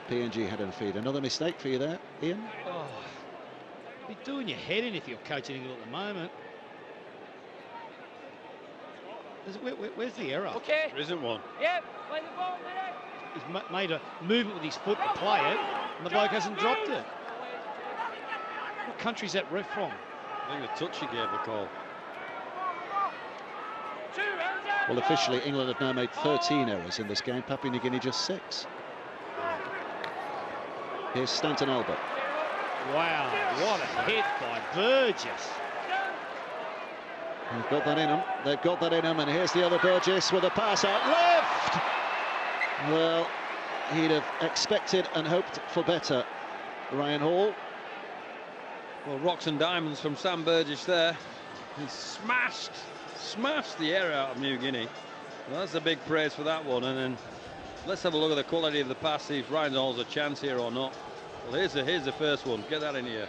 PNG head and feet. Another mistake for you there, Ian? Oh, you'd be doing your head in if you're coaching England at the moment. Where's the error? Okay. There isn't one. Yep. Play the ball, minute. He's made a movement with his foot to play it, and the bloke hasn't dropped it. What country's that ref from? I think the touch he gave the call. Well, officially, England have now made 13 errors in this game. Papua New Guinea just 6. Here's Stanton Albert. Wow, what a hit by Burgess. They've got that in them. They've got that in them. And here's the other Burgess with a pass out left. Well, he'd have expected and hoped for better. Ryan Hall. Well, rocks and diamonds from Sam Burgess there. He smashed the air out of New Guinea. Well, that's a big praise for that one. And then let's have a look at the quality of the pass, see if Ryan Hall's a chance here or not. Well, here's the first one. Get that in here.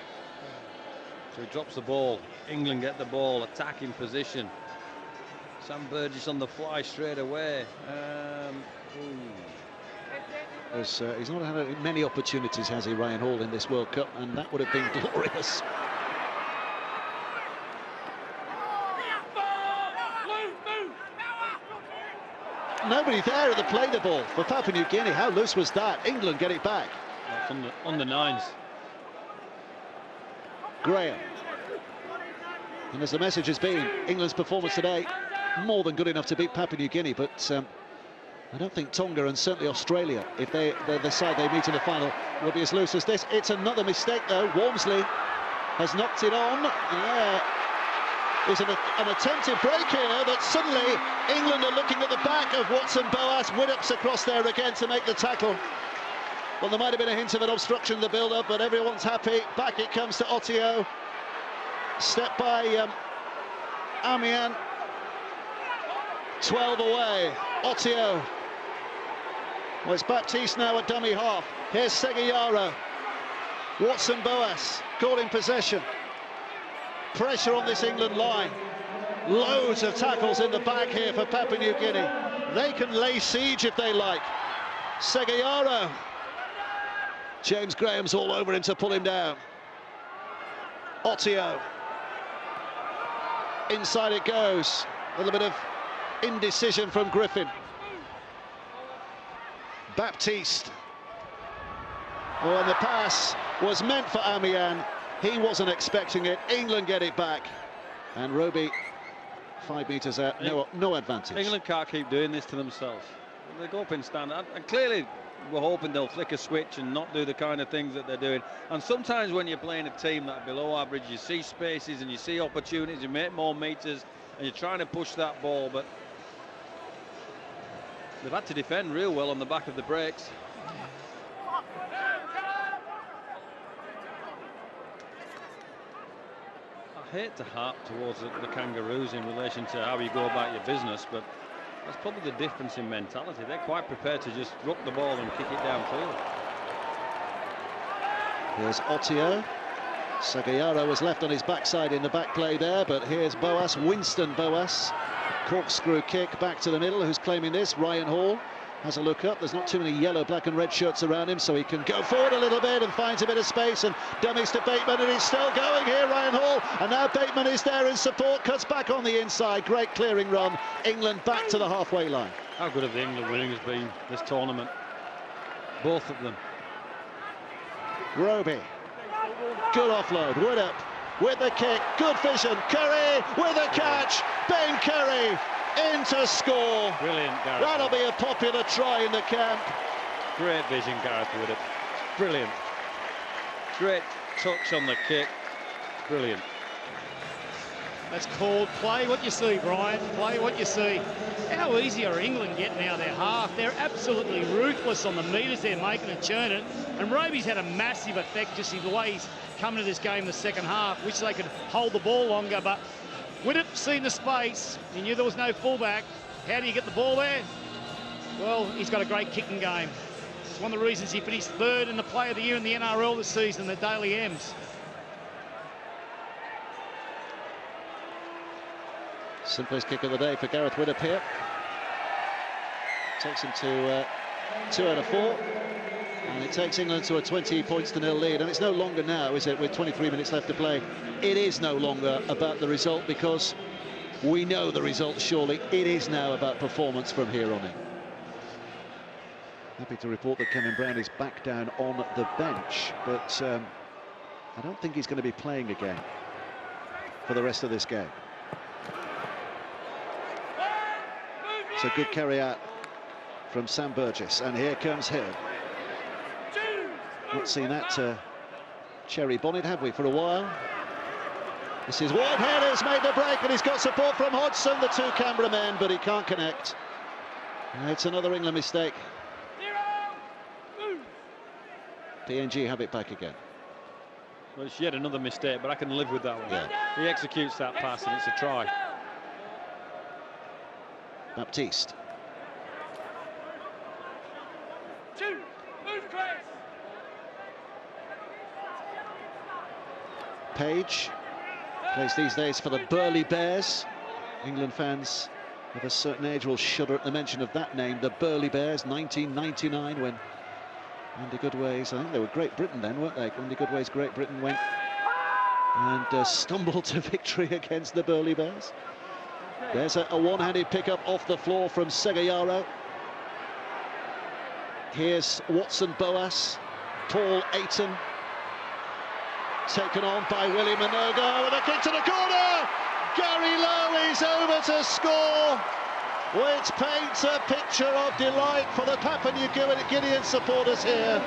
So he drops the ball. England get the ball, attacking position. Sam Burgess on the fly straight away. He's not had many opportunities, has he, Ryan Hall, in this World Cup, and that would have been glorious. Nobody there at the play the ball for Papua New Guinea. How loose was that? England get it back. That's on the nines. Graham. And as the message has been, England's performance today more than good enough to beat Papua New Guinea, but I don't think Tonga and certainly Australia, if they're the side they meet in the final, will be as loose as this. It's another mistake though. Wormsley has knocked it on. There's an attempted break here, but suddenly England are looking at the back of Watson Boas. Widdop's across there again to make the tackle. Well, there might have been a hint of an obstruction in the build-up, but everyone's happy. Back it comes to Ottio. Step by Amian. 12 away. Ottio. Well, it's Baptiste now at dummy half. Here's Segeyaro. Watson Boas caught in possession. Pressure on this England line. Loads of tackles in the back here for Papua New Guinea. They can lay siege if they like. Segeyaro. James Graham's all over him to pull him down. Ottio. Inside it goes. A little bit of indecision from Griffin. Baptiste. Oh, and the pass was meant for Amian. He wasn't expecting it. England get it back. And Roby, 5 metres out, no advantage. England can't keep doing this to themselves. They go up in stand, and clearly we're hoping they'll flick a switch and not do the kind of things that they're doing. And sometimes when you're playing a team that are below average, you see spaces and you see opportunities, you make more meters, and you're trying to push that ball, but they've had to defend real well on the back of the breaks. I hate to harp towards the Kangaroos in relation to how you go about your business, but that's probably the difference in mentality. They're quite prepared to just ruck the ball and kick it downfield. Here's Ottio. Sagayara was left on his backside in the back play there, but here's Boas, Winston Boas. Corkscrew kick back to the middle. Who's claiming this? Ryan Hall has a look up. There's not too many yellow, black and red shirts around him, so he can go forward a little bit and finds a bit of space, and dummies to Bateman, and he's still going here, Ryan Hall, and now Bateman is there in support, cuts back on the inside. Great clearing run. England back to the halfway line. How good have the England winnings been this tournament? Both of them. Roby, good offload, Wood up with the kick, good vision, Curry with a catch, Ben Curry in to score. Brilliant, Gareth. That'll be a popular try in the camp. Great vision, Gareth Wood. Brilliant. Great touch on the kick. Brilliant. That's called play what you see, Brian. Play what you see. How easy are England getting out of their half? They're absolutely ruthless on the metres they're making and churning. And Roby's had a massive effect just in the way he's come to this game in the second half. Wish they could hold the ball longer, but Widdop seen the space. He knew there was no fullback. How do you get the ball there? Well, he's got a great kicking game. It's one of the reasons he finished third in the Player of the Year in the NRL this season, the Daily M's. Simplest kick of the day for Gareth Widdop here. Takes him to 2 out of 4. And it takes England to a 20 points to 0 lead. And it's no longer now, is it, with 23 minutes left to play? It is no longer about the result, because we know the result, surely. It is now about performance from here on in. Happy to report that Kevin Brown is back down on the bench, but I don't think he's going to be playing again for the rest of this game. It's a good carry out from Sam Burgess, and here comes Hill. Not seen that cherry bonnet, have we, for a while? This is Whitehead, has made the break, and he's got support from Hodgson, the 2 cameramen, but he can't connect. It's another England mistake. PNG have it back again. Well, it's yet another mistake, but I can live with that one. Yeah. He executes that pass, and it's a try. Baptiste. Page plays these days for the Burley Bears. England fans of a certain age will shudder at the mention of that name, the Burley Bears, 1999, when Andy Goodway's, I think they were Great Britain then, weren't they? Andy Goodway's Great Britain went and stumbled to victory against the Burley Bears. There's a one-handed pickup off the floor from Segayaro. Here's Watson Boas, Paul Ayton, taken on by William Minogue with a kick to the corner. Gary Lowe is over to score, which paints a picture of delight for the Papua New Guinean supporters here.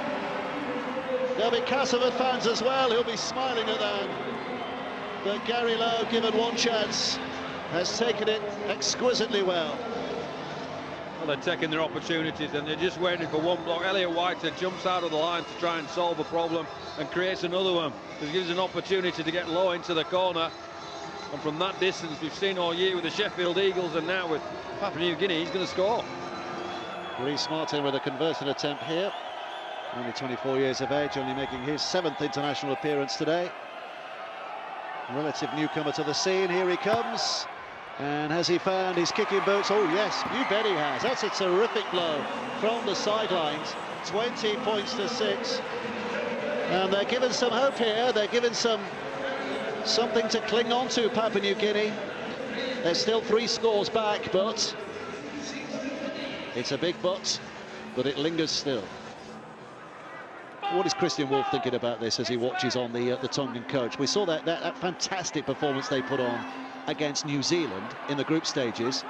There'll be Kasava fans as well who'll be smiling at that. But Gary Lowe, given one chance, has taken it exquisitely well. Well, they're taking their opportunities, and they're just waiting for one block. Elliot White jumps out of the line to try and solve a problem and creates another one. It gives an opportunity to get low into the corner. And from that distance, we've seen all year with the Sheffield Eagles, and now with Papua New Guinea, he's going to score. Reece Martin with a conversion attempt here. Only 24 years of age, only making his 7th international appearance today. Relative newcomer to the scene, here he comes. And has he found his kicking boots? Oh yes, you bet he has. That's a terrific blow from the sidelines. 20 points to 6. And they're given some hope here. They're given something to cling on to, Papua New Guinea. They're still 3 scores back, but it's a big but it lingers still. What is Christian Wolff thinking about this as he watches on the Tongan coach? We saw that fantastic performance they put on against New Zealand in the group stages,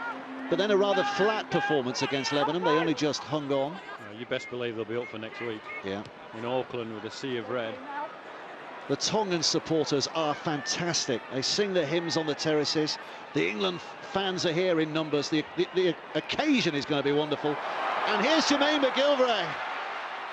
but then a rather flat performance against Lebanon. They only just hung on. Yeah, you best believe they'll be up for next week. Yeah. In Auckland with a sea of red. The Tongan supporters are fantastic. They sing their hymns on the terraces. The England fans are here in numbers. The occasion is going to be wonderful. And here's Jermaine McGilvray.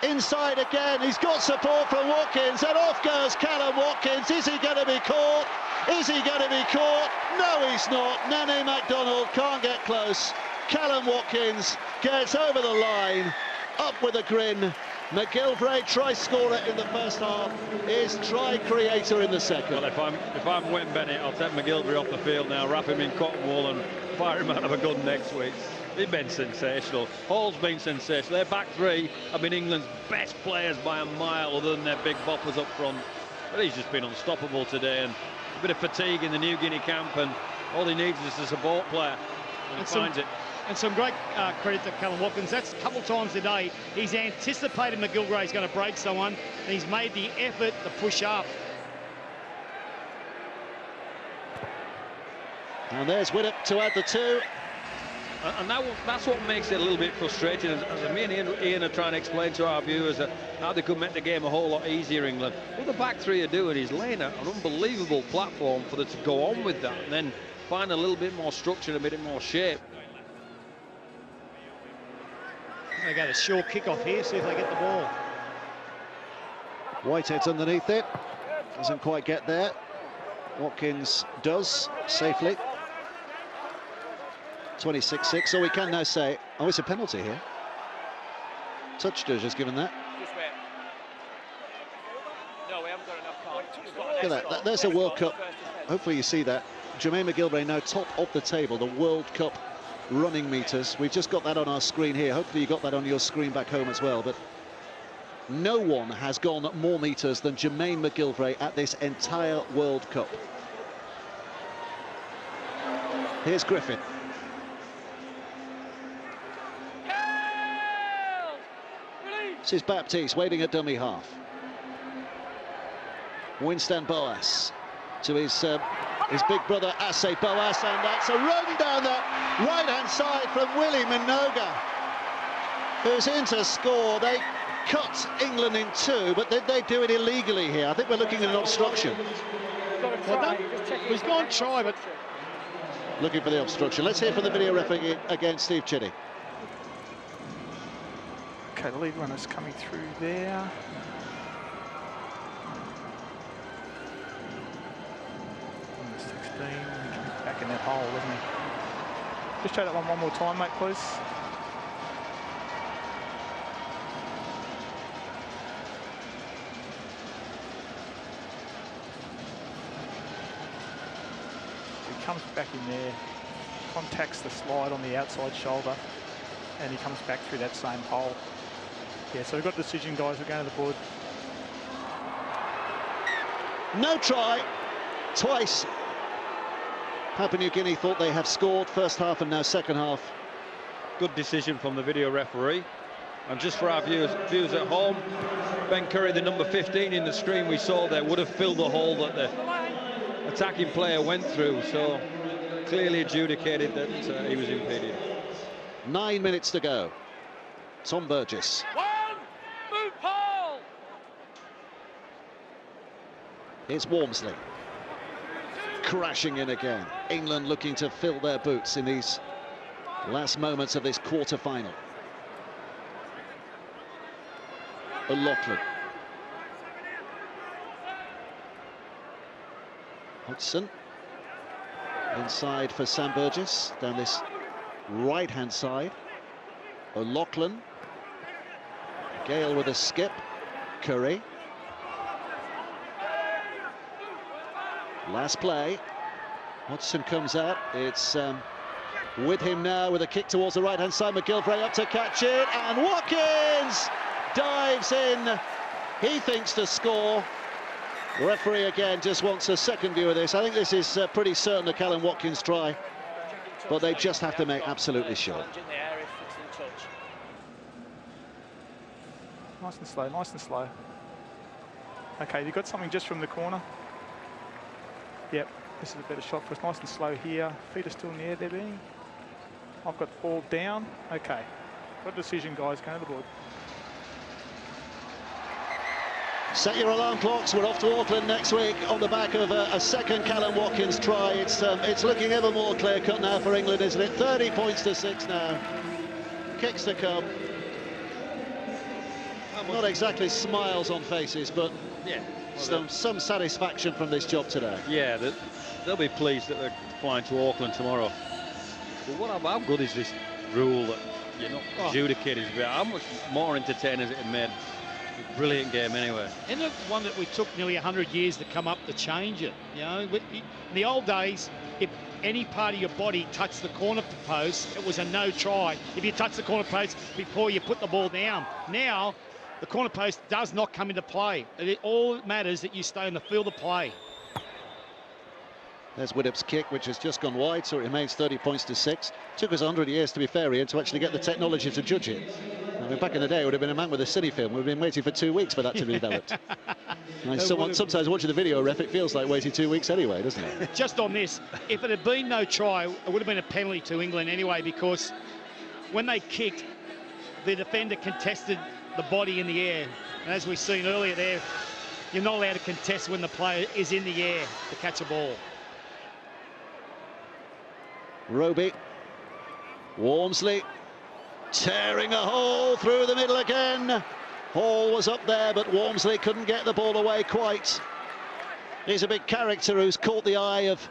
Inside again, he's got support from Watkins, and off goes Callum Watkins. Is he going to be caught? Is he going to be caught? No, he's not. Nane MacDonald can't get close. Callum Watkins gets over the line, up with a grin, McGillvray, try scorer in the first half, is try creator in the second. Well, if I'm Wayne Bennett, I'll take McGillvray off the field now, wrap him in cotton wool and fire him out of a gun next week. He's been sensational. Hall's been sensational. Their back three have been England's best players by a mile, other than their big boppers up front. But he's just been unstoppable today, and a bit of fatigue in the New Guinea camp, and all he needs is a support player, and he finds it. And some great credit to Callum Watkins. That's a couple of times today. He's anticipated McGillvray's going to break someone, and he's made the effort to push up. And there's Widdop to add the 2. And that's what makes it a little bit frustrating, as me and Ian are trying to explain to our viewers how they could make the game a whole lot easier, England. What the back three are doing is laying an unbelievable platform for them to go on with that, and then find a little bit more structure and a bit more shape. They got a short kick-off here, see if they get the ball. Whitehead's underneath it, doesn't quite get there. Watkins does, safely. 26-6, so we can now say, oh, it's a penalty here. Touch judge given that. No, we haven't got enough time. Look at that, there's a World Cup. Hopefully you see that. Jermaine McGillvray now top of the table, the World Cup running meters. We've just got that on our screen here. Hopefully you got that on your screen back home as well. But no one has gone more meters than Jermaine McGillvray at this entire World Cup. Here's Griffin. This is Baptiste waiting at dummy half. Winston Boas to his big brother Ase Boas, and that's a run down the right-hand side from Willie Minoga, who's in to score. They cut England in 2, but did they do it illegally here? I think we're looking at an obstruction. He's gone try, but Looking for the obstruction. Let's hear from the video referee again, Steve Chitty. Okay, the lead runner's coming through there. Number 16, he's back in that hole, isn't he? Just show that one more time, mate, please. He comes back in there, contacts the slide on the outside shoulder, and he comes back through that same hole. Yeah, so we've got decision, guys. We're going to the board. No try, twice. Papua New Guinea thought they have scored first half and now second half. Good decision from the video referee. And just for our viewers at home, Ben Curry, the number 15 in the screen we saw there, would have filled the hole that the attacking player went through. So clearly adjudicated that he was impeded. 9 minutes to go. Tom Burgess. Move, Paul! Here's Walmsley. Crashing in again. England looking to fill their boots in these last moments of this quarter-final. O'Loughlin. Hodgson. Inside for Sam Burgess. Down this right-hand side. O'Loughlin. Gale with a skip. Curry. Last play. Hodgson comes out. It's with him now with a kick towards the right-hand side. McGillvray up to catch it, and Watkins dives in. He thinks to score. The referee again just wants a second view of this. I think this is pretty certain a Callum Watkins try, but they just have to make absolutely sure. Nice and slow, nice and slow. Okay, you got something just from the corner. Yep, this is a better shot for us. Nice and slow here. Feet are still in the air, they're being. I've got the ball down. Okay, got a decision, guys. Go to the board. Set your alarm clocks. We're off to Auckland next week on the back of a second Callum Watkins try. It's looking ever more clear-cut now for England, isn't it? 30 points to 6 now. Kicks to come. Not exactly smiles on faces, but yeah, some satisfaction from this job today. Yeah, they'll be pleased that they're flying to Auckland tomorrow. But how good is this rule that you're not adjudicating? How much more entertaining is it made Brilliant game anyway. And the one that we took nearly 100 years to come up to change it. You know, in the old days, if any part of your body touched the corner post, it was a no try. If you touched the corner post before you put the ball down. Now, the corner post does not come into play. All that matters is that you stay in the field of play. There's Widdop's kick, which has just gone wide, so it remains 30 points to 6. Took us 100 years, to be fair, Ian, to actually get the technology to judge it. I mean, back in the day, it would have been a man with a cine film. We've been waiting for 2 weeks for that to be developed. And sometimes watching the video ref, it feels like waiting 2 weeks anyway, doesn't it? Just on this, if it had been no try, it would have been a penalty to England anyway, because when they kicked, the defender contested the body in the air. And as we've seen earlier there, you're not allowed to contest when the player is in the air to catch a ball. Roby, Walmsley, tearing a hole through the middle again. Hall was up there, but Walmsley couldn't get the ball away quite. He's a big character who's caught the eye of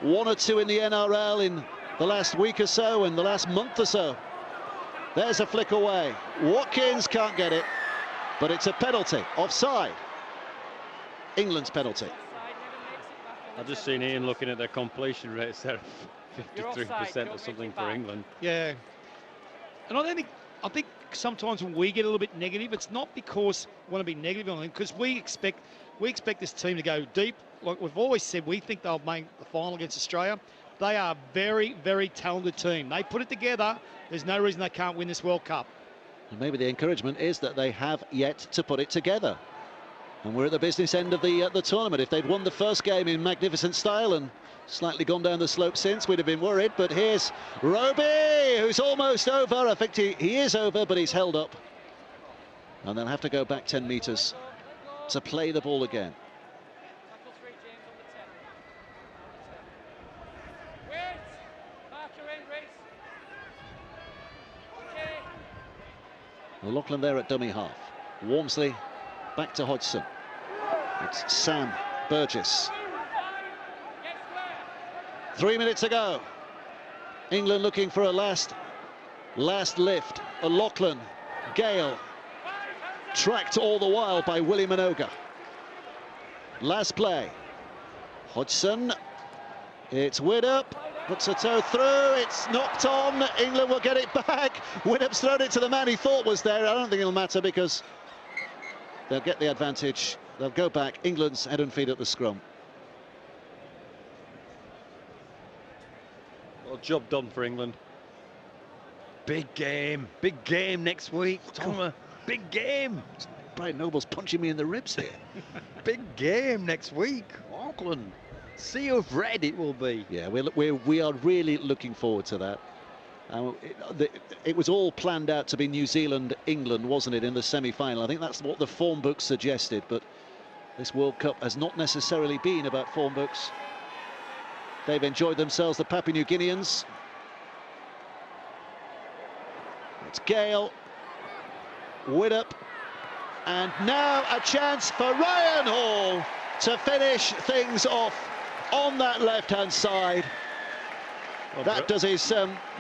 one or two in the NRL in the last week or so and the last month or so. There's a flick away. Watkins can't get it, but it's a penalty. Offside. England's penalty. I've just seen Ian looking at their completion rates there. 53% or something for England. Yeah, and I think sometimes when we get a little bit negative, it's not because we want to be negative on them, because we expect this team to go deep. Like we've always said, we think they'll make the final against Australia. They are a very, very talented team. They put it together. There's no reason they can't win this World Cup. And maybe the encouragement is that they have yet to put it together. And we're at the business end of the tournament. If they'd won the first game in magnificent style and slightly gone down the slope since, we'd have been worried. But here's Roby, who's almost over. I think he is over, but he's held up. And they'll have to go back 10 metres to play the ball again. Lachlan there at dummy half. Walmsley back to Hodgson. It's Sam Burgess. 3 minutes to go. England looking for a last lift. Lachlan, Gale, tracked all the while by Willie Minoga. Last play. Hodgson. It's Widdop. Puts a toe through. It's knocked on. England will get it back. Widdop's thrown it to the man he thought was there. I don't think it'll matter because they'll get the advantage. They'll go back. England's head and feet at the scrum. Well, job done for England. Big game next week. Big game. Brian Noble's punching me in the ribs here. Big game next week. Auckland. Sea of red it will be. Yeah, we are really looking forward to that. It was all planned out to be New Zealand, England, wasn't it, in the semi-final? I think that's what the form books suggested, but this World Cup has not necessarily been about form books. They've enjoyed themselves, the Papua New Guineans. It's Gale, Widdop, and now a chance for Ryan Hall to finish things off on that left-hand side. Well, that does his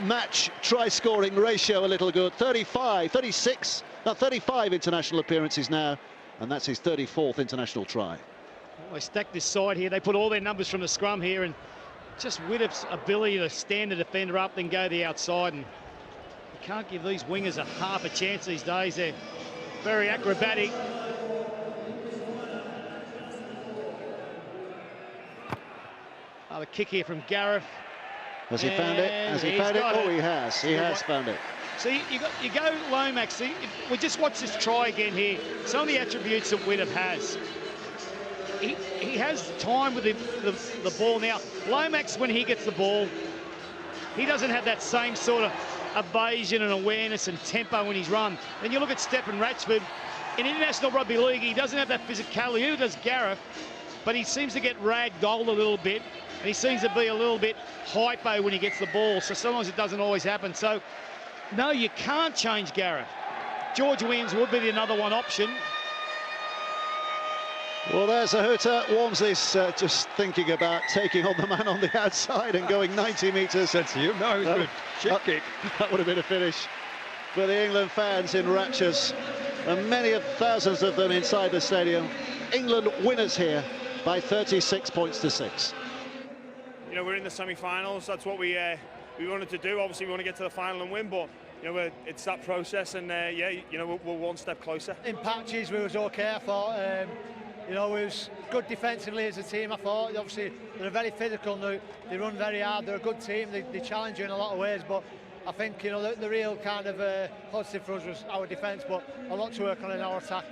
match try-scoring ratio a little good. 35 international appearances now, and that's his 34th international try. Well, they stacked this side here. They put all their numbers from the scrum here, and just Widdop's ability to stand the defender up, then go the outside. And you can't give these wingers a half a chance these days. They're very acrobatic. The kick here from Gareth. Has he found it? Has he found it? Oh, he has. He has found it. See, you go Lomax. See, we just watch this try again here. Some of the attributes that Widdop has. He has time with the ball now. Lomax, when he gets the ball, he doesn't have that same sort of evasion and awareness and tempo when he's run. Then you look at Stephen Ratchford. In International Rugby League, he doesn't have that physicality. Neither does Gareth, but he seems to get ragdolled a little bit. And he seems to be a little bit hypo when he gets the ball, so sometimes it doesn't always happen. So, no, you can't change Gareth. George Williams would be another one option. Well, there's a hooter. Walmsley's just thinking about taking on the man on the outside and going 90 metres. Said to you, no, it's good. Chip kick. That would have been a finish for the England fans in raptures. and many of thousands of them inside the stadium. England winners here by 36 points to 6. You know, we're in the semi-finals. That's what we wanted to do. Obviously, we want to get to the final and win, but you know, it's that process, and yeah, you know, we're one step closer. In patches, we was okay. I thought, you know, we was good defensively as a team. I thought, obviously, they're very physical. They run very hard. They're a good team. They challenge you in a lot of ways, but I think, you know, the real kind of positive for us was our defence, but a lot to work on in our attack.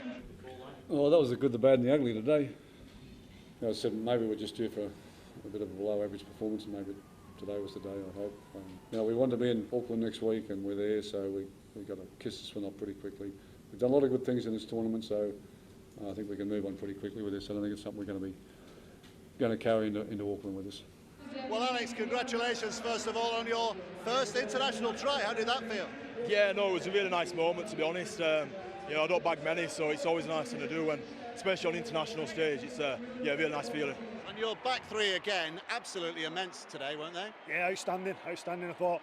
Well, that was the good, the bad, and the ugly today. You know, I said maybe we're just due for a bit of a below-average performance, and maybe today was the day, I hope. You know, we want to be in Auckland next week, and we're there, so we got to kiss the swing off pretty quickly. We've done a lot of good things in this tournament, so I think we can move on pretty quickly with this. I don't think it's something we're going to carry into Auckland with us. Well, Alex, congratulations first of all on your first international try. How did that feel? Yeah, no, it was a really nice moment, to be honest. You know, I don't bag many, so it's always a nice thing to do, and especially on international stage, it's yeah, a really nice feeling. And your back three again, absolutely immense today, weren't they? Yeah, outstanding. I thought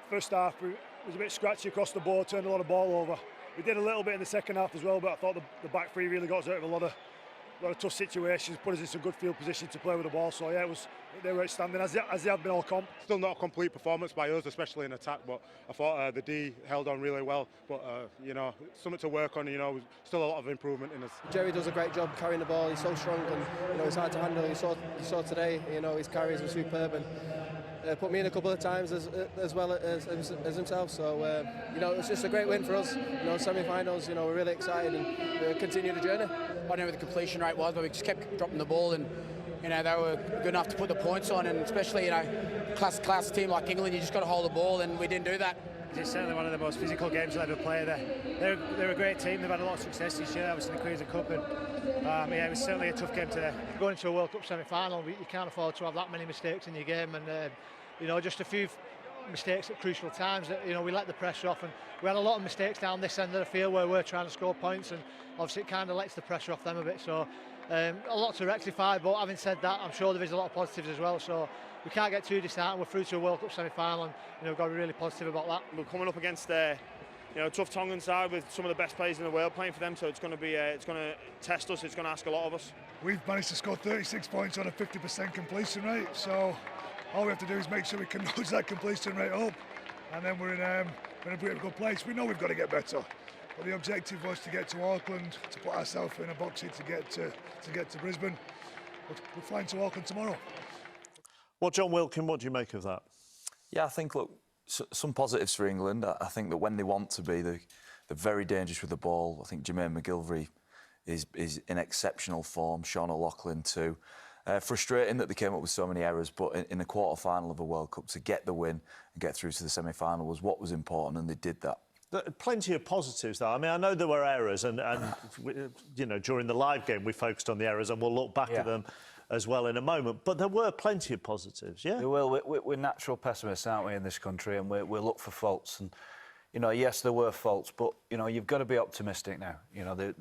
first half we was a bit scratchy across the board, turned a lot of ball over. We did a little bit in the second half as well, but I thought the back three really got us out of a lot of tough situations, put us in some good field position to play with the ball. So yeah, they were outstanding, as they have been all comp. Still not a complete performance by us, especially in attack, but I thought the D held on really well. But you know, something to work on. You know, still a lot of improvement in us. Jerry does a great job carrying the ball. He's so strong, and you know, he's hard to handle. You saw today. You know, his carries were superb, and put me in a couple of times as well as himself. So you know, it's just a great win for us. You know, semi-finals. You know, we're really excited and continue the journey. I don't know what the completion rate was, but we just kept dropping the ball, and you know, they were good enough to put the points on, and especially, you know, class team like England, you just got to hold the ball, and we didn't do that. It's certainly one of the most physical games I've ever played. They're a great team. They've had a lot of success this year, obviously in the Queen's Cup, and yeah, it was certainly a tough game today. Going into a World Cup semi-final, you can't afford to have that many mistakes in your game, and you know, just a few mistakes at crucial times. That, you know, we let the pressure off, and we had a lot of mistakes down this end of the field where we're trying to score points, and obviously it kind of lets the pressure off them a bit. So a lot to rectify, but having said that, I'm sure there is a lot of positives as well. So we can't get too disheartened. We're through to a World Cup semi-final, and you know, we've got to be really positive about that. We're coming up against you know, a tough Tongan side with some of the best players in the world playing for them, so it's going to test us. It's going to ask a lot of us. We've managed to score 36 points on a 50% completion rate, so all we have to do is make sure we can nudge that completion rate up, and then we're in a pretty good place. We know we've got to get better, but the objective was to get to Auckland, to put ourselves in a box here to get to Brisbane. We're flying to Auckland tomorrow. Well, John Wilkin, what do you make of that? Yeah, I think, look, some positives for England. I think that when they want to be, they're very dangerous with the ball. I think Jermaine McGillivray is in exceptional form. Sean O'Loughlin too. Frustrating that they came up with so many errors, but in the quarter-final of a World Cup, to get the win and get through to the semi-final was what was important, and they did that. Plenty of positives, though. I mean, I know there were errors, and you know, during the live game we focused on the errors, and we'll look back at them as well in a moment. But there were plenty of positives, yeah? Well, we're natural pessimists, aren't we, in this country, and we look for faults. And, you know, yes, there were faults, but, you know, you've got to be optimistic now. You know,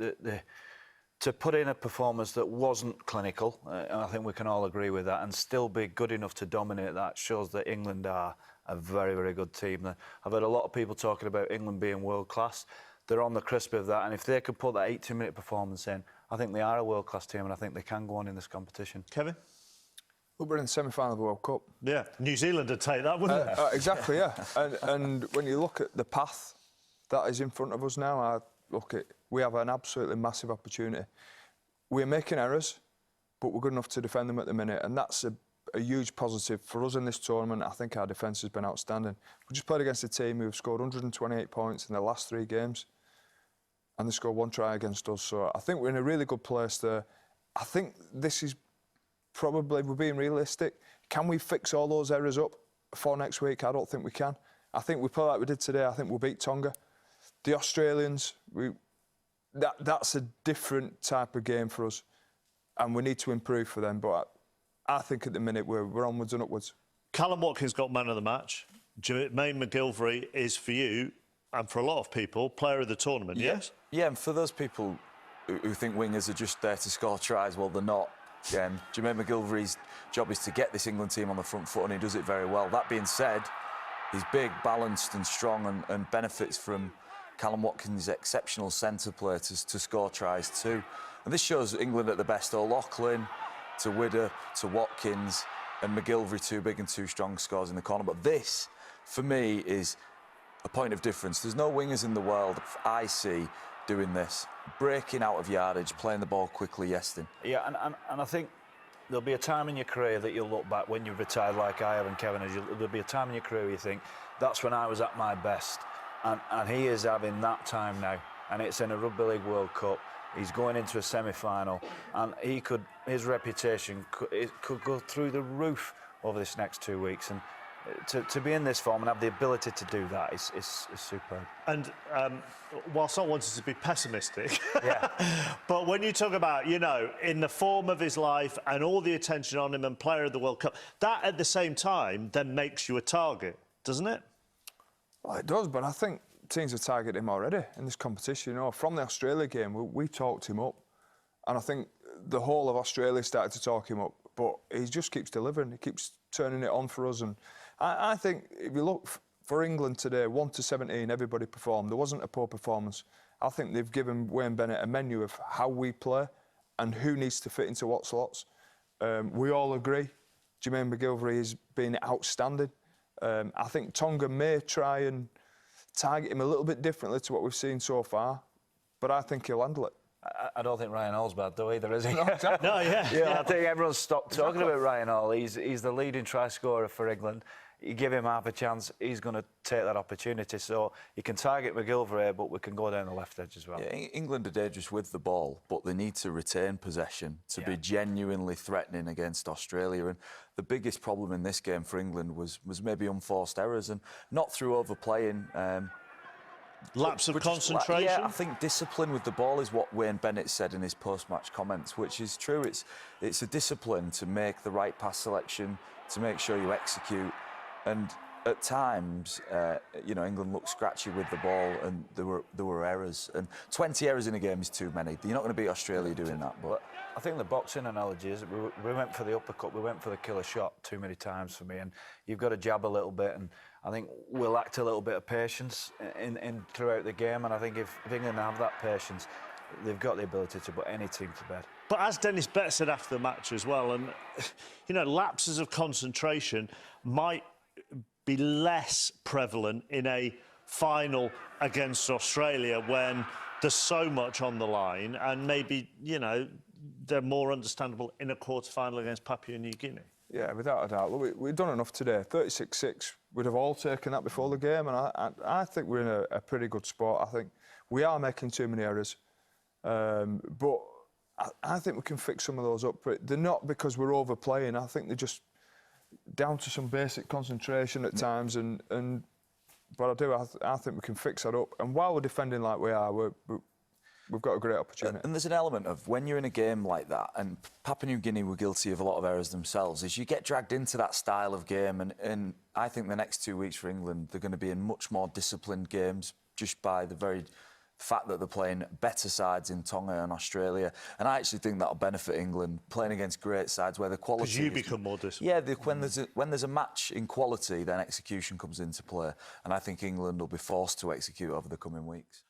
to put in a performance that wasn't clinical, and I think we can all agree with that, and still be good enough to dominate that shows that England are a very, very good team. I've heard a lot of people talking about England being world-class. They're on the cusp of that, and if they could put that 82-minute performance in, I think they are a world-class team, and I think they can go on in this competition. Kevin? Well, we're in the semi-final of the World Cup. Yeah, New Zealand would take that, wouldn't they? Exactly, yeah. and when you look at the path that is in front of us now, we have an absolutely massive opportunity. We're making errors, but we're good enough to defend them at the minute, and that's a huge positive for us in this tournament. I think our defence has been outstanding. We just played against a team who've scored 128 points in their last 3 games, and they scored 1 try against us. So I think we're in a really good place there. I think this is probably, we're being realistic. Can we fix all those errors up for next week? I don't think we can. I think we play like we did today. I think we'll beat Tonga. The Australians, that's a different type of game for us, and we need to improve for them. But I think at the minute we're onwards and upwards. Callum Watkins got man of the match. Jermaine McGillivray is, for you, and for a lot of people, player of the tournament, yes? Yeah, and for those people who think wingers are just there to score tries, well, they're not. Jermaine McGillivray's job is to get this England team on the front foot, and he does it very well. That being said, he's big, balanced and strong, and benefits from Callum Watkins' exceptional centre play to score tries too. And this shows England at the best. O'Loughlin to Widder to Watkins and McGilvery, too big and too strong scores in the corner. But this, for me, is a point of difference. There's no wingers in the world I see doing this, breaking out of yardage, playing the ball quickly, Yestin. Yeah, and I think there'll be a time in your career that you'll look back when you've retired like I have and Kevin has. There'll be a time in your career where you think, that's when I was at my best. And he is having that time now. And it's in a Rugby League World Cup. He's going into a semi-final. And his reputation could go through the roof over this next 2 weeks. And to be in this form and have the ability to do that is superb. And whilst not wanting to be pessimistic, yeah. But when you talk about, you know, in the form of his life and all the attention on him and player of the World Cup, that at the same time then makes you a target, doesn't it? Well, it does, but I think teams have targeted him already in this competition. You know, from the Australia game, we talked him up. And I think the whole of Australia started to talk him up, but he just keeps delivering. He keeps turning it on for us. And I think if you look for England today, 1 to 17, everybody performed. There wasn't a poor performance. I think they've given Wayne Bennett a menu of how we play and who needs to fit into what slots. We all agree. Jermaine McGilvery has been outstanding. I think Tonga may try and target him a little bit differently to what we've seen so far, but I think he'll handle it. I don't think Ryan Hall's bad though either, is he? No, exactly. No, yeah. I think everyone's stopped talking about Ryan Hall. He's the leading try scorer for England. You give him half a chance, he's going to take that opportunity. So you can target McGilvery, but we can go down the left edge as well. Yeah, England are dangerous with the ball, but they need to retain possession to be genuinely threatening against Australia. And the biggest problem in this game for England was maybe unforced errors and not through overplaying. Lapse of concentration? Yeah, I think discipline with the ball is what Wayne Bennett said in his post-match comments, which is true. It's a discipline to make the right pass selection, to make sure you execute. And at times, you know, England looked scratchy with the ball and there were errors. And 20 errors in a game is too many. You're not going to beat Australia doing that. But I think the boxing analogy is we went for the uppercut, we went for the killer shot too many times for me. And you've got to jab a little bit. And I think we'll lack a little bit of patience in throughout the game. And I think if England have that patience, they've got the ability to put any team to bed. But as Dennis Bett said after the match as well, and, you know, lapses of concentration might be less prevalent in a final against Australia when there's so much on the line, and maybe, you know, they're more understandable in a quarter-final against Papua New Guinea. Yeah, without a doubt. Look, we've done enough today. 36-6, we'd have all taken that before the game, and I think we're in a pretty good spot. I think we are making too many errors, but I think we can fix some of those up. But they're not because we're overplaying. I think they're just down to some basic concentration at times, but I think we can fix that up. And while we're defending like we are, we've got a great opportunity. And there's an element of when you're in a game like that, and Papua New Guinea were guilty of a lot of errors themselves, is you get dragged into that style of game. And I think the next 2 weeks for England, they're going to be in much more disciplined games just by the very fact that they're playing better sides in Tonga and Australia. And I actually think that'll benefit England, playing against great sides where the quality... Because you become more disciplined. Yeah, when there's a match in quality, then execution comes into play. And I think England will be forced to execute over the coming weeks.